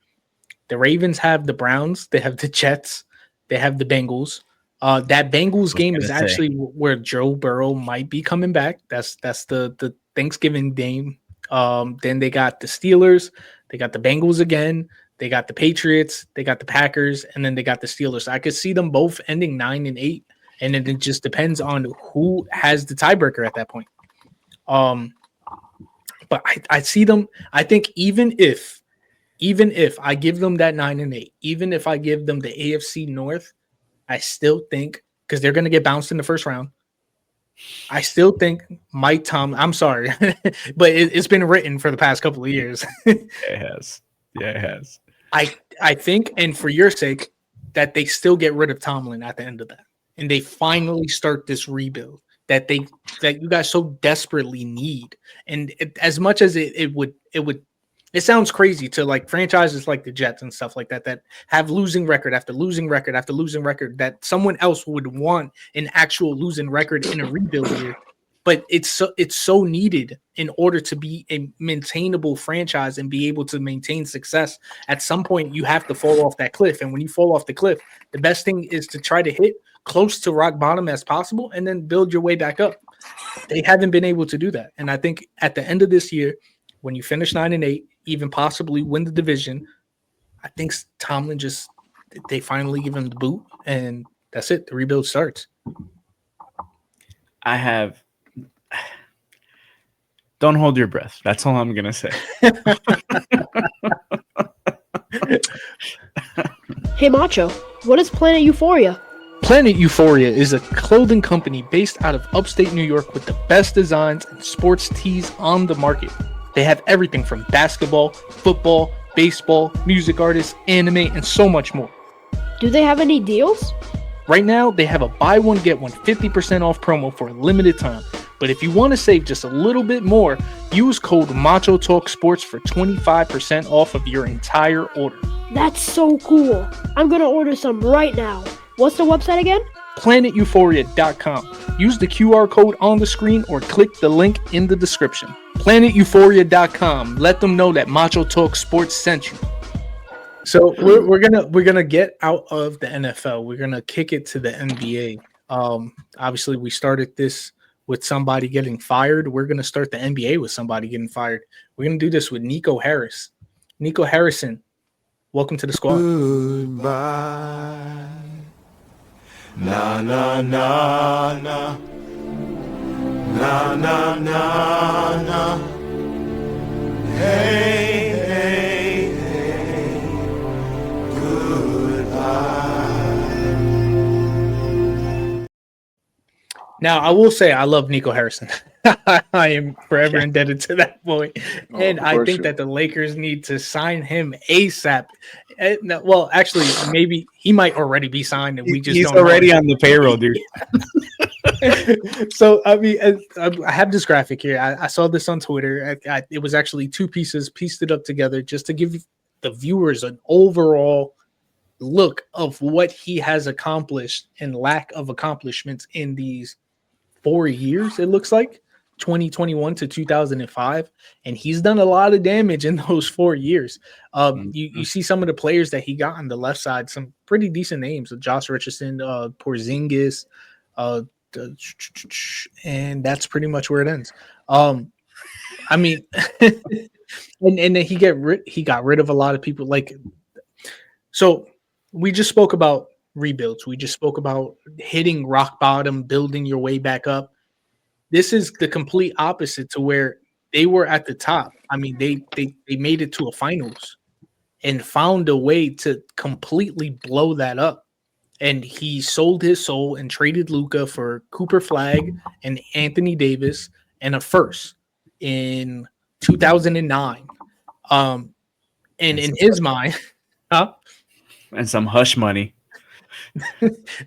have the Browns. They have the Jets. They have the Bengals. That Bengals game is actually where Joe Burrow might be coming back. That's the Thanksgiving game. Then they got the Steelers. They got the Bengals again. They got the Patriots. They got the Packers. And then they got the Steelers. I could see them both ending 9-8. And then it just depends on who has the tiebreaker at that point. But I see them. I think even if I give them that 9-8, even if I give them the AFC North, I still think, because they're going to get bounced in the first round, I still think Mike Tomlin, I'm sorry, but it's been written for the past couple of years. It has. Yeah, it has. I think, and for your sake, that they still get rid of Tomlin at the end of that. And they finally start this rebuild that you guys so desperately need. And as much as it would, it sounds crazy to like franchises like the Jets and stuff like that have losing record after losing record after losing record, that someone else would want an actual losing record in a rebuild year. But it's so needed in order to be a maintainable franchise and be able to maintain success. At some point, you have to fall off that cliff. And when you fall off the cliff, the best thing is to try to hit close to rock bottom as possible and then build your way back up. They haven't been able to do that. And I think at the end of this year, when you finish 9-8, even possibly win the division, I think Tomlin they finally give him the boot, and that's it. The rebuild starts. Don't hold your breath. That's all I'm going to say. Hey, Macho, what is Planet Euphoria? Planet Euphoria is a clothing company based out of upstate New York with the best designs and sports tees on the market. They have everything from basketball, football, baseball, music artists, anime, and so much more. Do they have any deals? Right now, they have a buy one, get one 50% off promo for a limited time. But if you want to save just a little bit more, use code Macho Talk Sports for 25% off of your entire order. That's so cool. I'm gonna order some right now. What's the website again? PlanetEuphoria.com. Use the QR code on the screen or click the link in the description. PlanetEuphoria.com. Let them know that Macho Talk Sports sent you. So we're gonna get out of the NFL. We're gonna kick it to the NBA. Obviously, we started this with somebody getting fired. We're gonna start the NBA with somebody getting fired. We're gonna do this with Nico Harris. Nico Harrison, welcome to the squad. Goodbye. Na na na na. Na na na na. Hey, hey, hey. Goodbye. Now, I will say I love Nico Harrison. I am forever indebted to that boy. And I think that the Lakers need to sign him ASAP. Well, actually, maybe he might already be signed, and we just He's don't already know. on the payroll, dude. So, I mean, I have this graphic here. I saw this on Twitter. It was actually two pieces, pieced it up together just to give the viewers an overall look of what he has accomplished and lack of accomplishments in these 4 years, it looks like 2021 to 2005, and he's done a lot of damage in those 4 years. You see some of the players that he got on the left side, some pretty decent names: Josh Richardson, Porzingis, and that's pretty much where it ends. I mean, and then he got rid of a lot of people. Like, so we just spoke about rebuilds. We just spoke about hitting rock bottom, building your way back up. This is the complete opposite to where they were at the top. I mean, they made it to a finals and found a way to completely blow that up. And he sold his soul and traded Luka for Cooper Flag and Anthony Davis and a first in 2009. And in his mind, huh? And some hush money.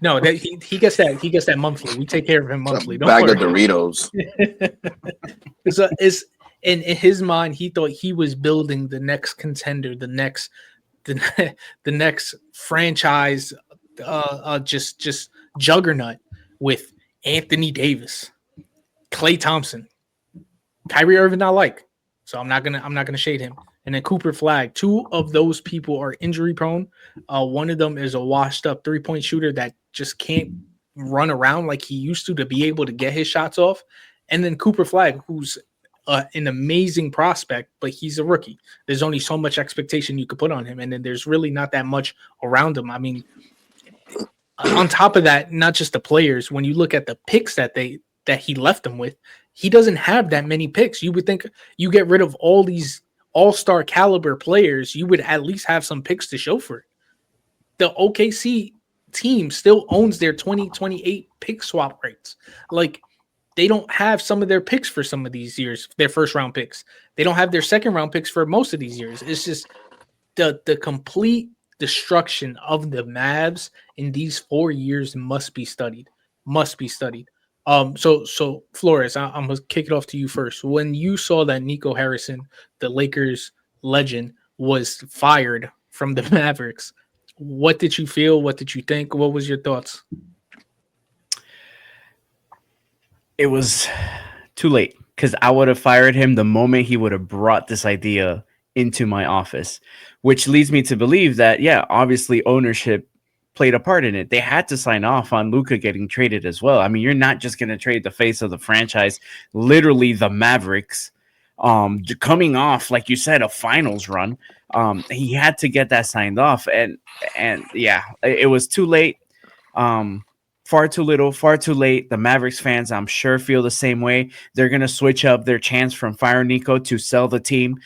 No, that he gets that monthly. We take care of him monthly. Don't Bag worry. of Doritos. So it's in his mind, he thought he was building the next contender, the next franchise, just juggernaut with Anthony Davis, Klay Thompson, Kyrie Irving. Not like, so I'm not gonna shade him. And then Cooper Flag. Two of those people are injury prone. One of them is a washed up 3-point shooter that just can't run around like he used to be able to get his shots off. And then Cooper Flag, who's an amazing prospect, but he's a rookie. There's only so much expectation you could put on him. And then there's really not that much around him. I mean, on top of that, not just the players, when you look at the picks that he left them with, he doesn't have that many picks. You would think you get rid of all these all-star caliber players, you would at least have some picks to show for it. The OKC team still owns their 2028 pick swap rights. Like, they don't have some of their picks for some of these years, their first round picks. They don't have their second round picks for most of these years. It's just the complete destruction of the Mavs in these 4 years must be studied. So Flores, I'm gonna kick it off to you first. When you saw that Nico Harrison, the Lakers legend, was fired from the Mavericks, what did you feel? What did you think? What was your thoughts? It was too late, because I would have fired him the moment he would have brought this idea into my office, which leads me to believe that, yeah, obviously ownership played a part in it. They had to sign off on Luka getting traded as well. I mean, you're not just going to trade the face of the franchise, literally the Mavericks, coming off, like you said, a finals run. He had to get that signed off, and yeah, it was too late. Far too little, far too late. The Mavericks fans, I'm sure, feel the same way. They're going to switch up their chance from fire Nico to sell the team,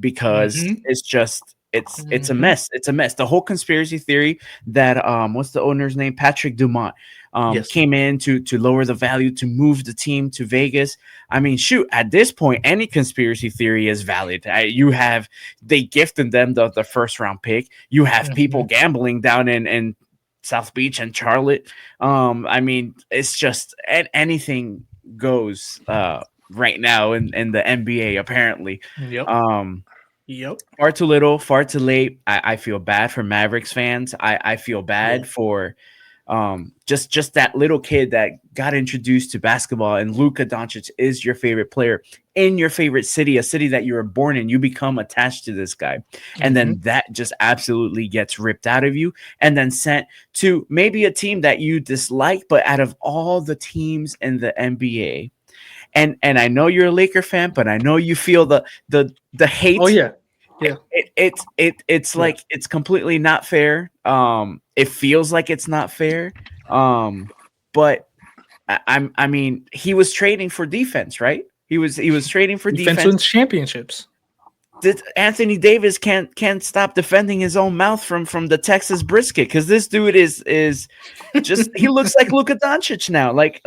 because it's just it's a mess. It's a mess. The whole conspiracy theory that what's the owner's name? Patrick Dumont Yes. came in to lower the value, to move the team to Vegas. I mean, shoot, at this point, any conspiracy theory is valid. They gifted them the first round pick. You have people gambling down in South Beach and Charlotte. I mean, it's just anything goes right now in the NBA, apparently. Yep. Yep. Far too little, far too late. I feel bad for Mavericks fans. I feel bad for just that little kid that got introduced to basketball, and Luka Doncic is your favorite player in your favorite city, a city that you were born in. You become attached to this guy, and then that just absolutely gets ripped out of you and then sent to maybe a team that you dislike. But out of all the teams in the NBA, and I know you're a Laker fan, but I know you feel the hate. Oh yeah. Yeah. It's like it's completely not fair. It feels like it's not fair. But I mean, he was trading for defense, right? He was trading for defense. Wins championships. Anthony Davis can't stop defending his own mouth from the Texas brisket, because this dude is just he looks like Luka Doncic now. Like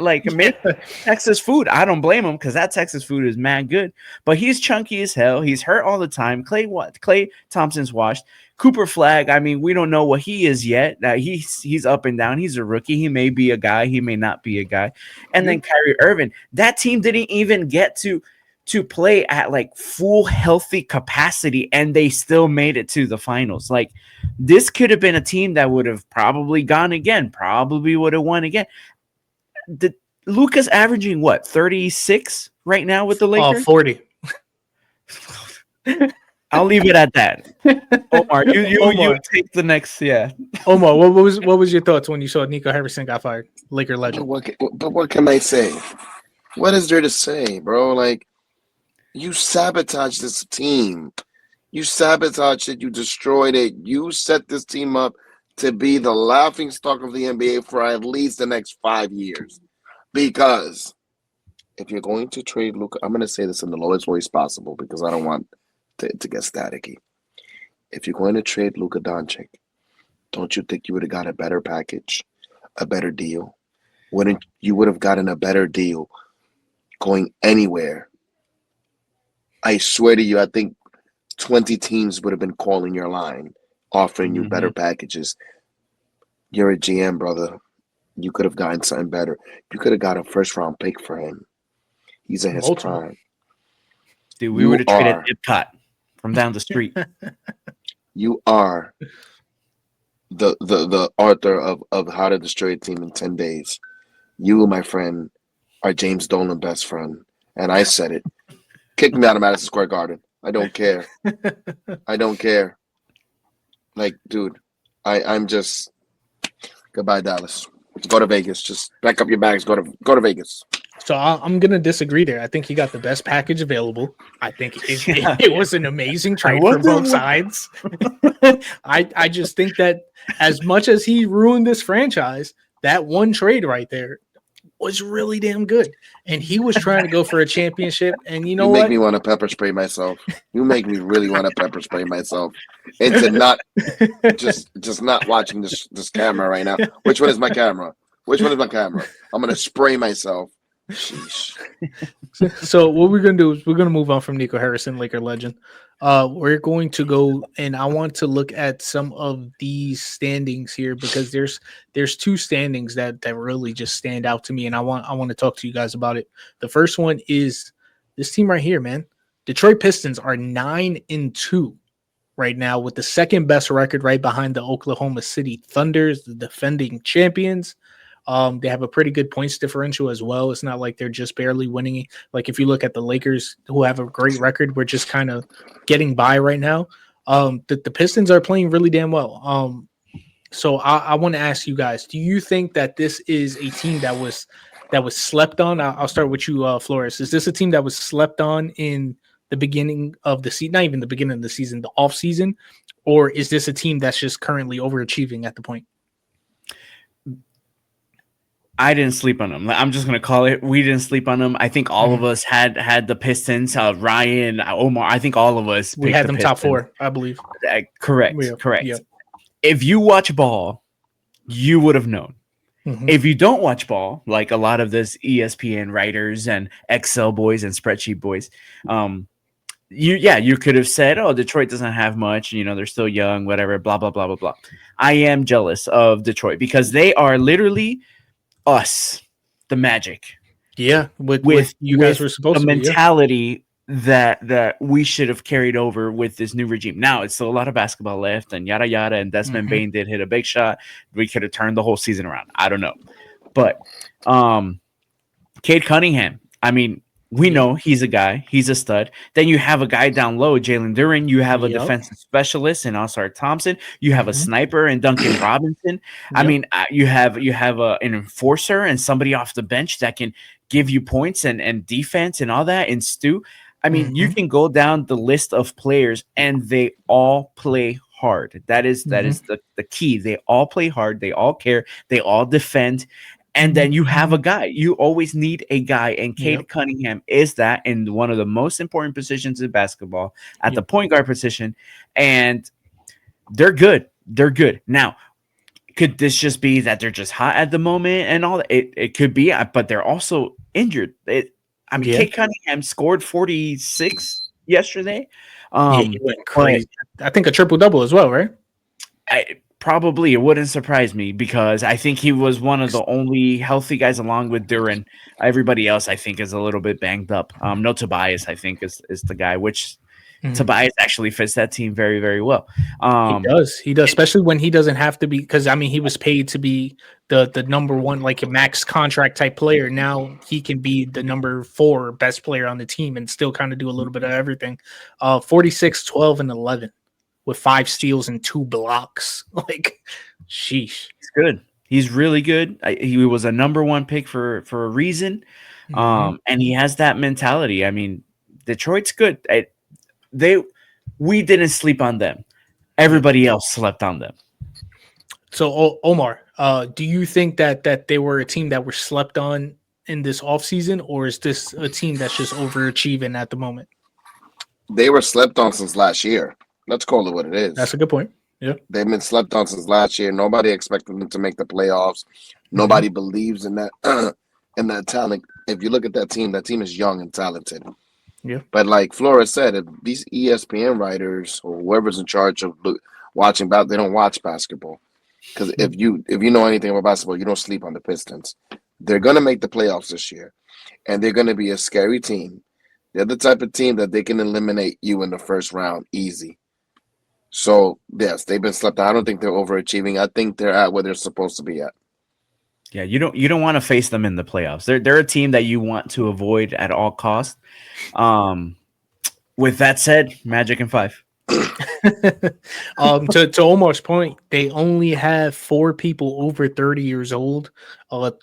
Texas food. I don't blame him, because that Texas food is mad good. But he's chunky as hell. He's hurt all the time. Klay Thompson's washed. Cooper Flag, I mean, we don't know what he is yet. He's up and down. He's a rookie. He may be a guy. He may not be a guy. And then Kyrie Irving. That team didn't even get to play at like full healthy capacity, and they still made it to the finals. Like, this could have been a team that would have probably gone again, probably would have won again. Luka's averaging what, 36 right now with the Lakers? 40. I'll leave it at that. Omar, you take the next. Yeah. Omar, what was your thoughts when you saw Nico Harrison got fired? Laker legend. But what can I say? What is there to say, bro? Like, you sabotaged this team. You sabotaged it. You destroyed it. You set this team up to be the laughingstock of the NBA for at least the next 5 years. Because if you're going to trade Luka, I'm going to say this in the lowest voice possible because I don't want to get staticky. If you're going to trade Luka Doncic, don't you think you would have got a better package, a better deal? Wouldn't you would have gotten a better deal going anywhere? I swear to you, I think 20 teams would have been calling your line, offering you better packages. You're a GM, brother. You could have gotten something better. You could have got a first-round pick for him. He's in his prime. Dude, we would have traded Ipcot from down the street. You are the author of How to Destroy a Team in 10 Days. You, my friend, are James Dolan best friend. And I said it. Kick me out of Madison Square Garden. I don't care. I don't care. Like, dude, I'm just goodbye, Dallas. Go to Vegas. Just pack up your bags. Go to Vegas. So I'm gonna disagree there. I think he got the best package available. I think it was an amazing trade for both sides. I just think that as much as he ruined this franchise, that one trade right there was really damn good. And he was trying to go for a championship. And you know what? You make me want to pepper spray myself. You make me really want to pepper spray myself into not just not watching this camera right now. Which one is my camera? Which one is my camera? I'm gonna spray myself. Sheesh. So what we're gonna do is we're gonna move on from Nico Harrison, Laker legend. We're going to go and I want to look at some of these standings here because there's two standings that really just stand out to me, and I want to talk to you guys about it. The first one is this team right here, man. Detroit Pistons are 9-2 right now with the second best record right behind the Oklahoma City Thunders, the defending champions. They have a pretty good points differential as well. It's not like they're just barely winning. Like if you look at the Lakers, who have a great record, we're just kind of getting by right now. The Pistons are playing really damn well. So I want to ask you guys: do you think that this is a team that was slept on? I'll start with you, Flores. Is this a team that was slept on in the beginning of the season? Not even the beginning of the season, the off season, or is this a team that's just currently overachieving at the point? I didn't sleep on them. I'm just gonna call it. We didn't sleep on them. I think all of Mhm. us had the Pistons. Ryan, Omar. I think all of us We picked had the them top Pistons. 4, I believe. Correct. Yeah. Correct. Yeah. If you watch ball, you would have known. Mhm. If you don't watch ball, like a lot of this ESPN writers and Excel boys and spreadsheet boys, you could have said, "Oh, Detroit doesn't have much. They're still young, whatever." Blah blah blah blah blah. I am jealous of Detroit because they are literally us, the Magic, Yeah, with with you guys were the supposed to be. Yeah. mentality that we should have carried over with this new regime. Now it's still a lot of basketball left, and yada yada. And Desmond Mhm. Bain did hit a big shot. We could have turned the whole season around. I don't know, but Cade Cunningham. I mean, we Yeah. know he's a guy. He's a stud. Then you have a guy down low, Jalen Duren. You have a Yep. defensive specialist in Oscar Thompson. You have a Mhm. sniper in Duncan Robinson. I Yep. mean, you have an enforcer and somebody off the bench that can give you points and defense and all that. And Stu, I mean, you Mhm. can go down the list of players and they all play hard. That is Mhm. the key. They all play hard. They all care. They all defend. And then you have a guy. You always need a guy, and Cade Yep. Cunningham is that in one of the most important positions in basketball at the Yep. point guard position. And they're good. They're good. Now, could this just be that they're just hot at the moment and all that? It could be, but they're also injured. I mean, Yeah. Cade Cunningham scored 46 yesterday. Yeah, he went But crazy. I think a triple double as well, right? probably it wouldn't surprise me because I think he was one of the only healthy guys along with Duran. Everybody else, I think, is a little bit banged up. No Tobias, I think, is the guy, which Mhm. Tobias actually fits that team very, very well. He does. He does, especially when he doesn't have to be, because I mean, he was paid to be the number one, like a max contract type player. Now he can be the number 4 best player on the team and still kind of do a little bit of everything. 46, 12, and 11 with 5 steals and 2 blocks. Like, sheesh. He's good. He's really good. He was a number 1 pick for a reason. Mhm. And he has that mentality. I mean, Detroit's good. We didn't sleep on them. Everybody else slept on them. So, Omar, do you think that they were a team that were slept on in this offseason, or is this a team that's just overachieving at the moment? They were slept on since last year. Let's call it what it is. That's a good point. Yeah. They've been slept on since last year. Nobody expected them to make the playoffs. Nobody believes in that in that talent. If you look at that team is young and talented. Yeah. But like Flores said, if these ESPN writers or whoever's in charge of watching basketball, they don't watch basketball. Because if you know anything about basketball, you don't sleep on the Pistons. They're gonna make the playoffs this year, and they're gonna be a scary team. They're the type of team that they can eliminate you in the first round easy. So yes, they've been slept on. I don't think they're overachieving. I think they're at where they're supposed to be at. Yeah, you don't want to face them in the playoffs. They're a team that you want to avoid at all costs. With that said, Magic in 5. To Omar's point, they only have 4 people over 30 years old.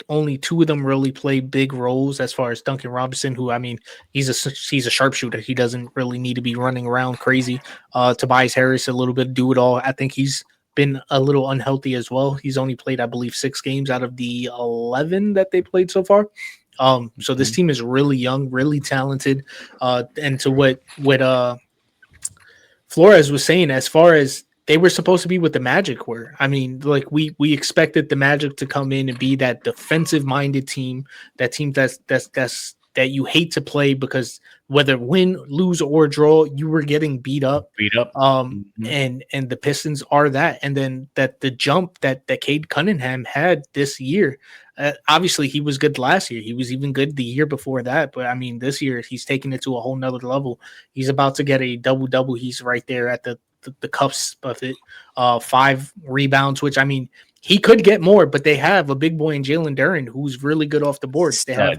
Only 2 of them really play big roles, as far as Duncan Robinson, who, I mean, he's a sharpshooter. He doesn't really need to be running around crazy. Tobias Harris, a little bit do it all. I think he's been a little unhealthy as well. He's only played, I believe, 6 games out of the 11 that they played so far. So this team is really young, really talented. And to what Flores was saying, as far as they were supposed to be what the Magic were. I mean, like we expected the Magic to come in and be that defensive minded team, that team that you hate to play because whether win, lose, or draw, you were getting beat up. And the Pistons are that. And then that the jump that Cade Cunningham had this year, obviously he was good last year. He was even good the year before that. But I mean, this year he's taking it to a whole nother level. He's about to get a double-double. He's right there at the cusp of it. 5 rebounds, which, I mean, he could get more, but they have a big boy in Jalen Duren who's really good off the board. They have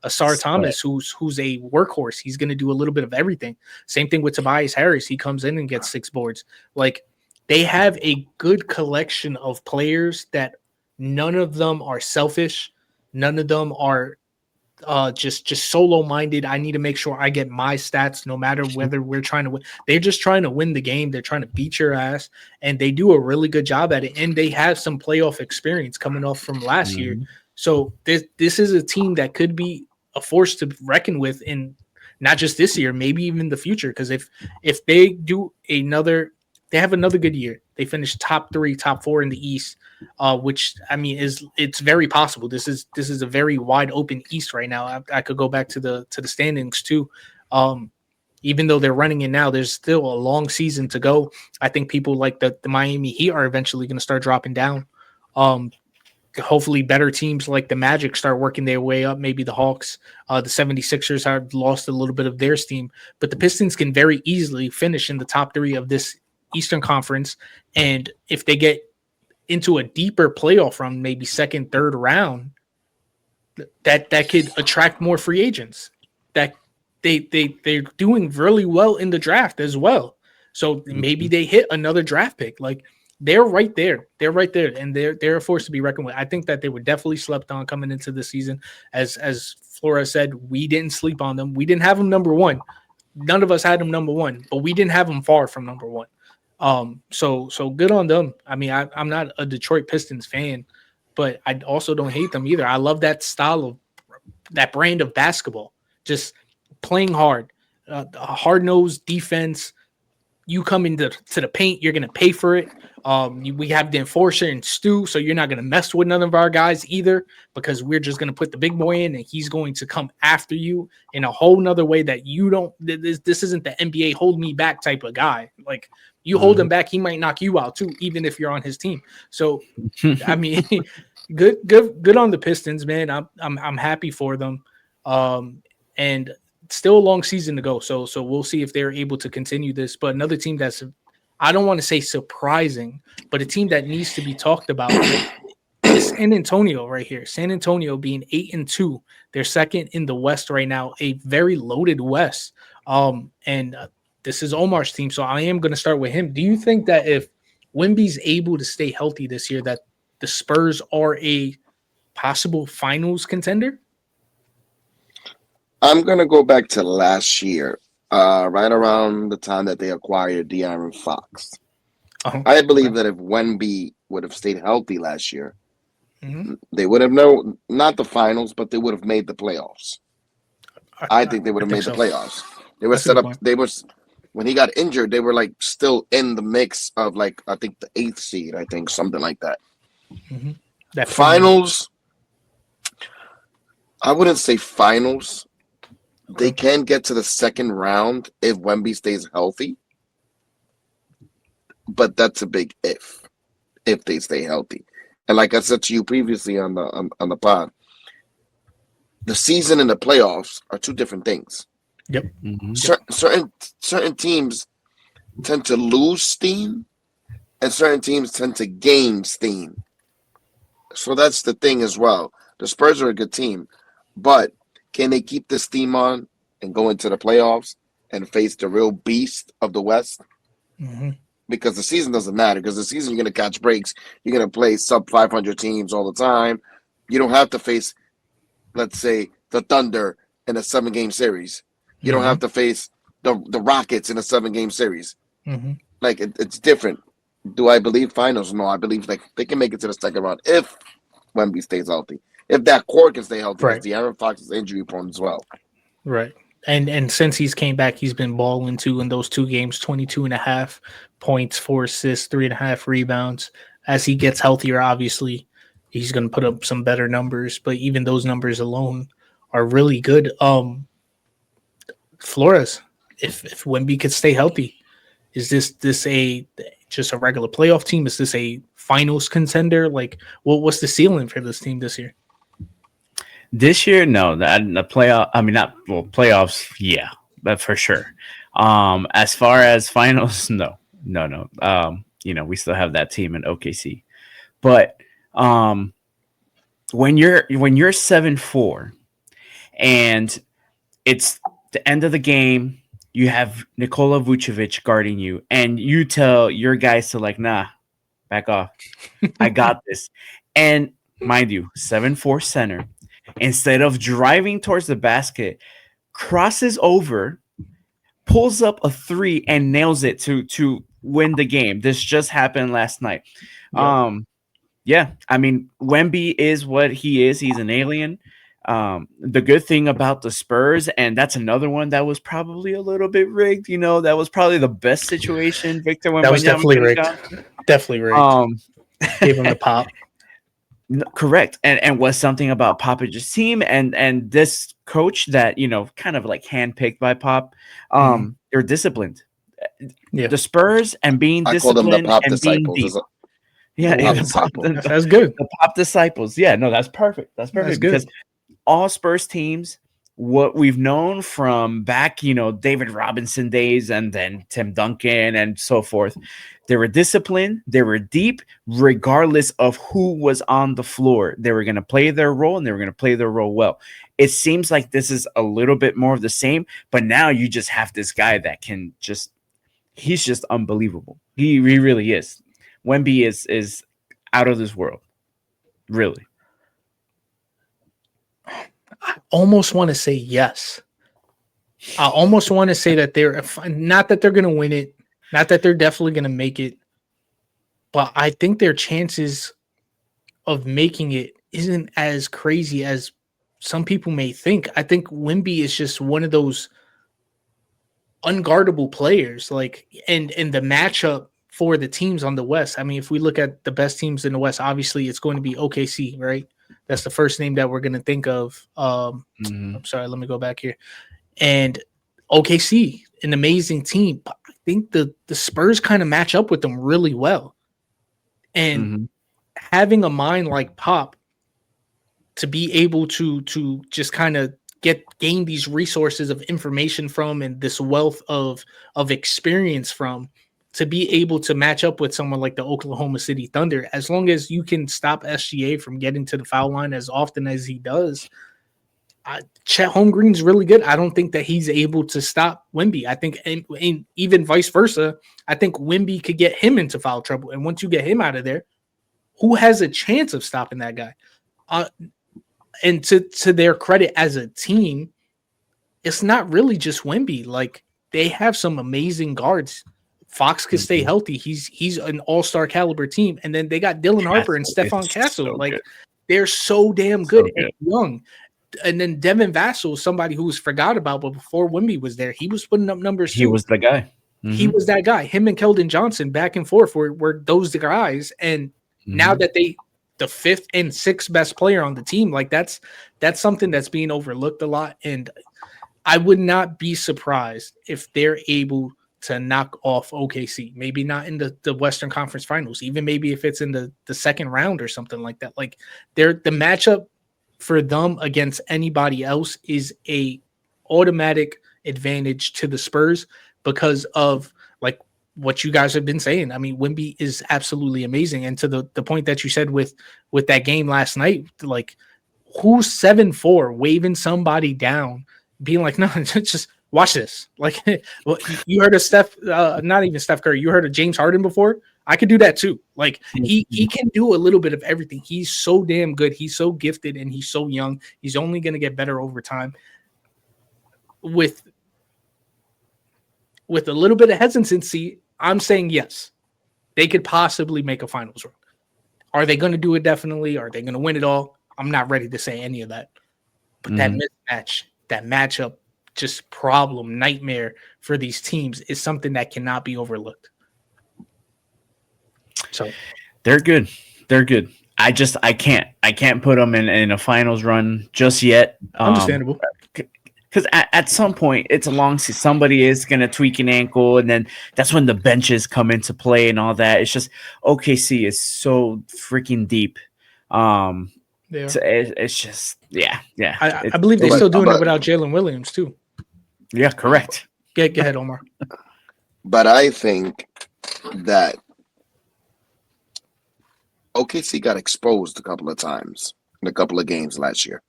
Asar Thomas who's a workhorse. He's going to do a little bit of everything. Same thing with Tobias Harris. He comes in and gets 6 boards. Like, they have a good collection of players that none of them are selfish. None of them are just solo minded. I need to make sure I get my stats no matter whether we're trying to win. They're just trying to win the game. They're trying to beat your ass, and they do a really good job at it. And they have some playoff experience coming off from last year. So this is a team that could be a force to reckon with in not just this year, maybe even the future. Because if they do they have another good year. They finish top 3, top 4 in the East, which I mean it's very possible. This is a very wide open East right now. I could go back to the standings too. Even though they're running it now, there's still a long season to go. I think people like the Miami Heat are eventually going to start dropping down. Hopefully better teams like the Magic start working their way up, maybe the Hawks. The 76ers have lost a little bit of their steam, but the Pistons can very easily finish in the top 3 of this Eastern Conference. And if they get into a deeper playoff run, maybe second, third round, that could attract more free agents. That they're doing really well in the draft as well. So maybe they hit another draft pick. Like they're right there. They're right there. And they're a force to be reckoned with. I think that they were definitely slept on coming into the season. As Flores said, we didn't sleep on them. We didn't have them number 1. None of us had them number 1, but we didn't have them far from number 1. So good on them. I mean, I'm not a Detroit Pistons fan, but I also don't hate them either. I love that style of that brand of basketball. Just playing hard, a hard-nosed defense. You come into the paint, you're going to pay for it. We have the enforcer and Stu, so you're not going to mess with none of our guys either because we're just going to put the big boy in and he's going to come after you in a whole nother way that you don't. This isn't the NBA hold me back type of guy. Like you hold him back, he might knock you out too, even if you're on his team. So, I mean, good on the Pistons, man. I'm happy for them. And still a long season to go. So we'll see if they're able to continue this. But another team that's, I don't want to say surprising, but a team that needs to be talked about is San Antonio right here. San Antonio being 8-2. They're second in the West right now, a very loaded West. This is Omar's team. So I am going to start with him. Do you think that if Wemby's able to stay healthy this year, that the Spurs are a possible finals contender? I'm going to go back to last year, right around the time that they acquired De'Aaron Fox. Uh-huh. I believe that if Wemby would have stayed healthy last year, they would have not the finals, but they would have made the playoffs. I think they would have made the playoffs. They were set up. They was when he got injured, they were like still in the mix of like I think the 8th seed. I think something like that. That finals. I wouldn't say finals. They can get to the second round if Wemby stays healthy, but that's a big if they stay healthy. And like I said to you previously on the pod, the season and the playoffs are 2 different things. Yep. Certain teams tend to lose steam, and certain teams tend to gain steam. So that's the thing as well. The Spurs are a good team, but can they keep the steam on and go into the playoffs and face the real beast of the West? Because the season doesn't matter. Because the season, you're going to catch breaks. You're going to play sub 500 teams all the time. You don't have to face, let's say, the Thunder in a 7-game series. You don't have to face the Rockets in a 7-game series. Like, it's different. Do I believe finals? No, I believe like they can make it to the second round if Wemby stays healthy. If that core can stay healthy, because De'Aaron Fox is injury prone as well. Right. And since he's came back, he's been balling too in those 2 games, 22.5 points, 4 assists, 3.5 rebounds. As he gets healthier, obviously, he's going to put up some better numbers. But even those numbers alone are really good. Flores, if Wemby could stay healthy, is this just a regular playoff team? Is this a finals contender? Like, what's the ceiling for this team this year? This year, no. The playoff. I mean, playoffs. Yeah, that for sure. As far as finals, no. We still have that team in OKC, but when you're 7-4, and it's the end of the game, you have Nikola Vucevic guarding you, and you tell your guys to like, nah, back off. I got this. And mind you, 7-4 center. Instead of driving towards the basket, crosses over, pulls up a 3, and nails it to win the game. This just happened last night. Yeah, I mean, Wemby is what he is. He's an alien. The good thing about the Spurs, and that's another one that was probably a little bit rigged. That was probably the best situation Victor That was Wembanyama definitely could have rigged. gone. Definitely rigged. Gave him the pop. Correct, and was something about Popage's team and this coach that kind of like handpicked by Pop. They're disciplined. Yeah. The Spurs and being I call them the disciplined pop and being disciples. deep. Is Yeah, Pop the disciple. That's good. the Pop disciples. Yeah, no, that's perfect. That's perfect good. because all Spurs teams, what we've known from back, David Robinson days and then Tim Duncan and so forth, they were disciplined, they were deep, regardless of who was on the floor. They were going to play their role and they were going to play their role well. It seems like this is a little bit more of the same, but now you just have this guy that can he's just unbelievable. He really is. Wemby is out of this world. Really. I almost want to say yes. I almost want to say that they're not that they're going to win it, not that they're definitely going to make it, but I think their chances of making it isn't as crazy as some people may think. I think Wemby is just one of those unguardable players, and the matchup for the teams on the West. I mean, if we look at the best teams in the West, obviously it's going to be OKC, right? That's the first name that we're going to think of. I'm sorry, let me go back here. And OKC, an amazing team. But I think the Spurs kind of match up with them really well. And having a mind like Pop to be able to just kind of gain these resources of information from and this wealth of experience from, to be able to match up with someone like the Oklahoma City Thunder, as long as you can stop SGA from getting to the foul line as often as he does. Chet Holmgren's really good. I don't think that he's able to stop Wemby. I think, and even vice versa, I think Wemby could get him into foul trouble. And once you get him out of there, who has a chance of stopping that guy? And to their credit as a team, it's not really just Wemby. Like, they have some amazing guards. Fox could stay healthy. He's an all-star caliber team. And then they got Dylan Harper and Stephon Castle. So they're so damn good So and young. And then Devin Vassell, somebody who was forgot about, but before Wemby was there, he was putting up numbers too. He was the guy. He was that guy. Him and Keldon Johnson back and forth were those the guys. And now that the fifth and sixth best player on the team, that's something that's being overlooked a lot. And I would not be surprised if they're able to knock off OKC. Maybe not in the Western Conference Finals, even maybe if it's in the second round or something like that. Like, the matchup for them against anybody else is a automatic advantage to the Spurs because of what you guys have been saying. I mean, Wemby is absolutely amazing. And to the point that you said with that game last night, who's 7-4 waving somebody down, being like, no, just watch this. You heard of Steph, not even Steph Curry, you heard of James Harden before? I could do that too. He can do a little bit of everything. He's so damn good. He's so gifted and he's so young. He's only going to get better over time. With a little bit of hesitancy, I'm saying yes. They could possibly make a finals run. Are they going to do it? Definitely. Are they going to win it all? I'm not ready to say any of that. But that mismatch, that matchup, just nightmare for these teams is something that cannot be overlooked. So they're good. They're good. I can't put them in a finals run just yet. Understandable. Because at some point, it's a long season. Somebody is going to tweak an ankle, and then that's when the benches come into play and all that. It's just OKC is so freaking deep. It's just, yeah. I believe they're still doing it without Jalen Williams, too. Yeah, correct. Go ahead, Omar. But I think that OKC got exposed a couple of times in a couple of games last year.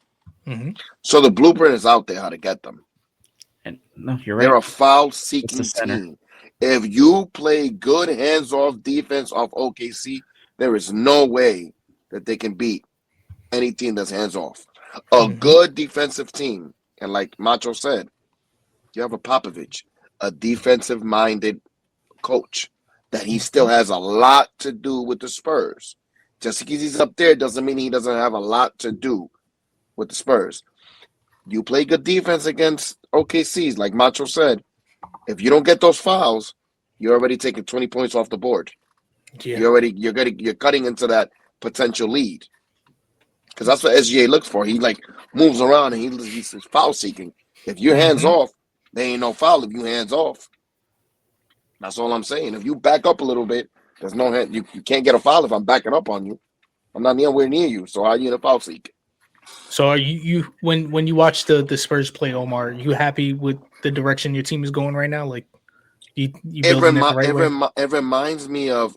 So the blueprint is out there how to get them. And no, you're right. They're a foul-seeking team. If you play good hands-off defense off OKC, there is no way that they can beat any team that's hands-off. A good defensive team, and like Macho said, you have a Popovich, a defensive-minded coach, that he still has a lot to do with the Spurs. Just because he's up there doesn't mean he doesn't have a lot to do with the Spurs. You play good defense against OKCs, like Macho said. If you don't get those fouls, you're already taking 20 points off the board. Yeah. You're cutting into that potential lead. Because that's what SGA looks for. He like moves around and he's foul seeking. If your hands off, there ain't no foul if you hands off. That's all I'm saying. If you back up a little bit, there's no hand. You can't get a foul if I'm backing up on you. I'm not anywhere near you. So how are you in a foul seek? So are you when you watch the Spurs play, Omar, are you happy with the direction your team is going right now? Like you building it the right way? It reminds me of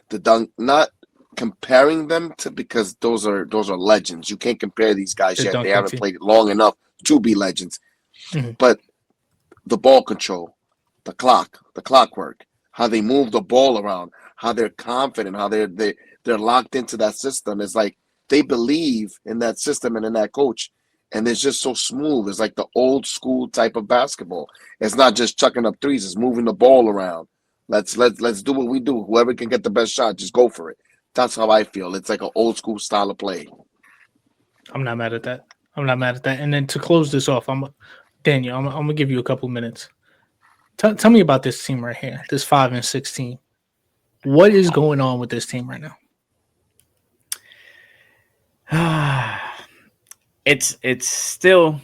the dunk, not comparing them to, because those are legends. You can't compare these guys The yet. They dunking haven't team. played it long enough to be legends. But the ball control, the clockwork, how they move the ball around, how they're confident, how they're locked into that system. It's like they believe in that system and in that coach, and it's just so smooth. It's like the old school type of basketball. It's not just chucking up threes; it's moving the ball around. Let's do what we do. Whoever can get the best shot, just go for it. That's how I feel. It's like an old school style of play. I'm not mad at that. And then to close this off, Daniel. I'm gonna give you a couple minutes. Tell me about this team right here. This 5-6 team. What is going on with this team right now? It's still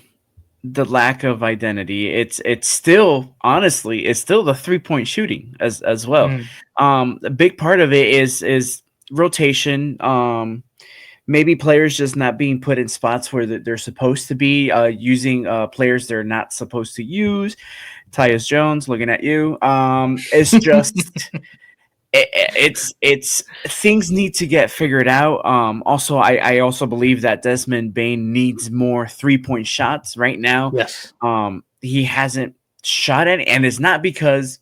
the lack of identity. It's still, honestly, it's still the 3-point shooting as well. A big part of it is rotation. Maybe players just not being put in spots where they're supposed to be, using players they're not supposed to use. Tyus Jones, looking at you. It's just it's things need to get figured out. Also, I also believe that Desmond Bane needs more 3-point shots right now. Yes. He hasn't shot any, and it's not because.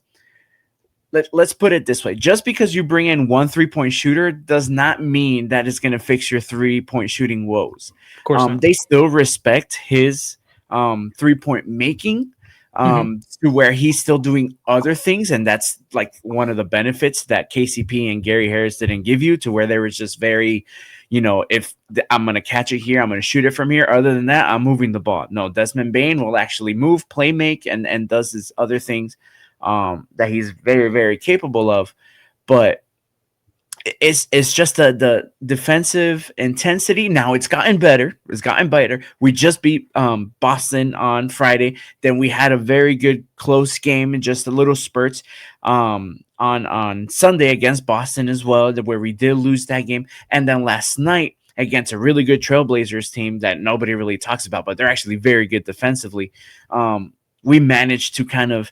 Let's put it this way. Just because you bring in one 3-point shooter does not mean that it's going to fix your 3-point shooting woes. Of course not. They still respect his 3-point making to where he's still doing other things. And that's like one of the benefits that KCP and Gary Harris didn't give you, to where they was just very, if I'm going to catch it here, I'm going to shoot it from here. Other than that, I'm moving the ball. No, Desmond Bane will actually move, play make, and does his other things that he's very, very capable of. But it's just the defensive intensity. Now it's gotten better. We just beat Boston on Friday. Then we had a very good close game and just a little spurts on Sunday against Boston as well, where we did lose that game. And then last night against a really good Trailblazers team that nobody really talks about, but they're actually very good defensively. We managed to kind of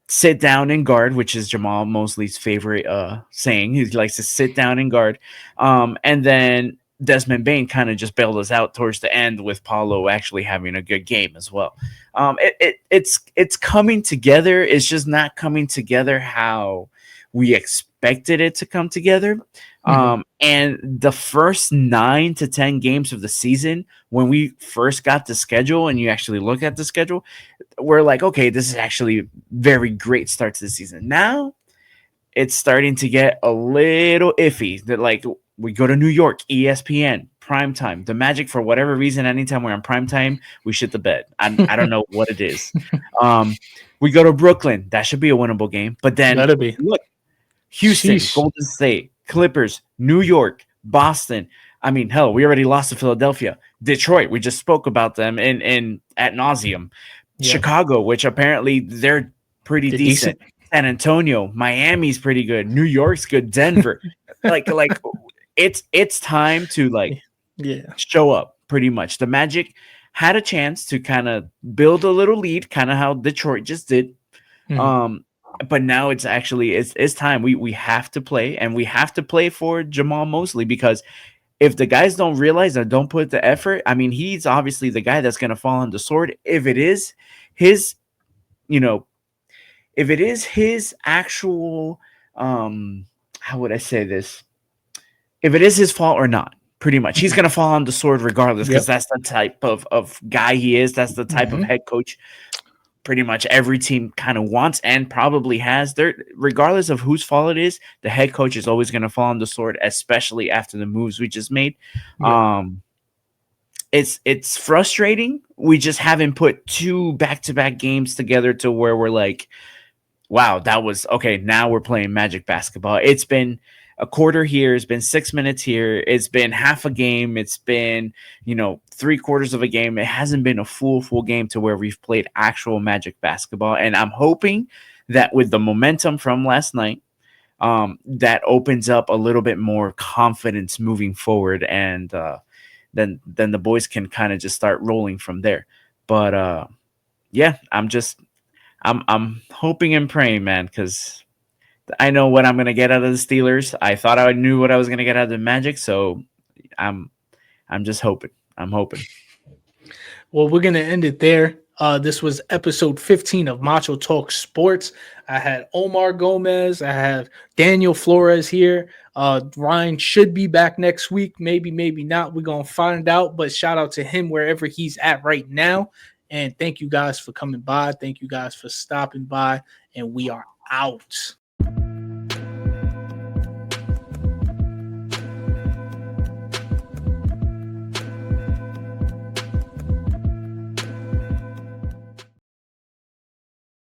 sit down and guard, which is Jamal Mosley's favorite saying. He likes to sit down and guard. And then Desmond Bane kind of just bailed us out towards the end, with Paulo actually having a good game as well. It's coming together. It's just not coming together how we expected it to come together. And the first 9 to 10 games of the season, when we first got the schedule and you actually look at the schedule, we're like, okay, this is actually a very great start to the season. Now it's starting to get a little iffy. That, like, we go to New York, ESPN, primetime. The Magic, for whatever reason, anytime we're on primetime, we shit the bed. I don't know what it is. We go to Brooklyn. That should be a winnable game. But then look, Houston, Golden State, Clippers, New York, Boston. I mean, hell, we already lost to Philadelphia. Detroit, we just spoke about them in ad nauseum. Yeah. Chicago, which apparently they're pretty decent. San Antonio, Miami's pretty good. New York's good. Denver, like it's time to show up. Pretty much, the Magic had a chance to kind of build a little lead, kind of how Detroit just did. But now it's actually it's time. We have to play, and we have to play for Jamal Mosley, because if the guys don't realize or don't put the effort, I mean, he's obviously the guy that's going to fall on the sword. If it is his, if it is his actual, how would I say this? If it is his fault or not, pretty much, he's going to fall on the sword regardless, because that's the type of guy he is. That's the type of head coach. pretty much every team kind of wants and probably has. There, regardless of whose fault it is, the head coach is always going to fall on the sword, especially after the moves we just made. Yeah. It's frustrating. We just haven't put 2 back-to-back games together to where we're like, wow, that was okay. Now we're playing Magic basketball. It's been a quarter here. It's been 6 minutes here. It's been half a game. It's been, 3/4 of a game. It hasn't been a full game to where we've played actual Magic basketball. And I'm hoping that with the momentum from last night, that opens up a little bit more confidence moving forward. And then the boys can kind of just start rolling from there. But yeah, I'm hoping and praying, man, because I know what I'm gonna get out of the Steelers. I thought I knew what I was gonna get out of the Magic, so I'm just hoping. I'm hoping. Well, we're gonna end it there. This was episode 15 of Macho Talk Sports. I had Omar Gomez. I have Daniel Flores here. Ryan should be back next week. Maybe not. We're gonna find out. But shout out to him wherever he's at right now. And thank you guys for coming by. Thank you guys for stopping by. And we are out.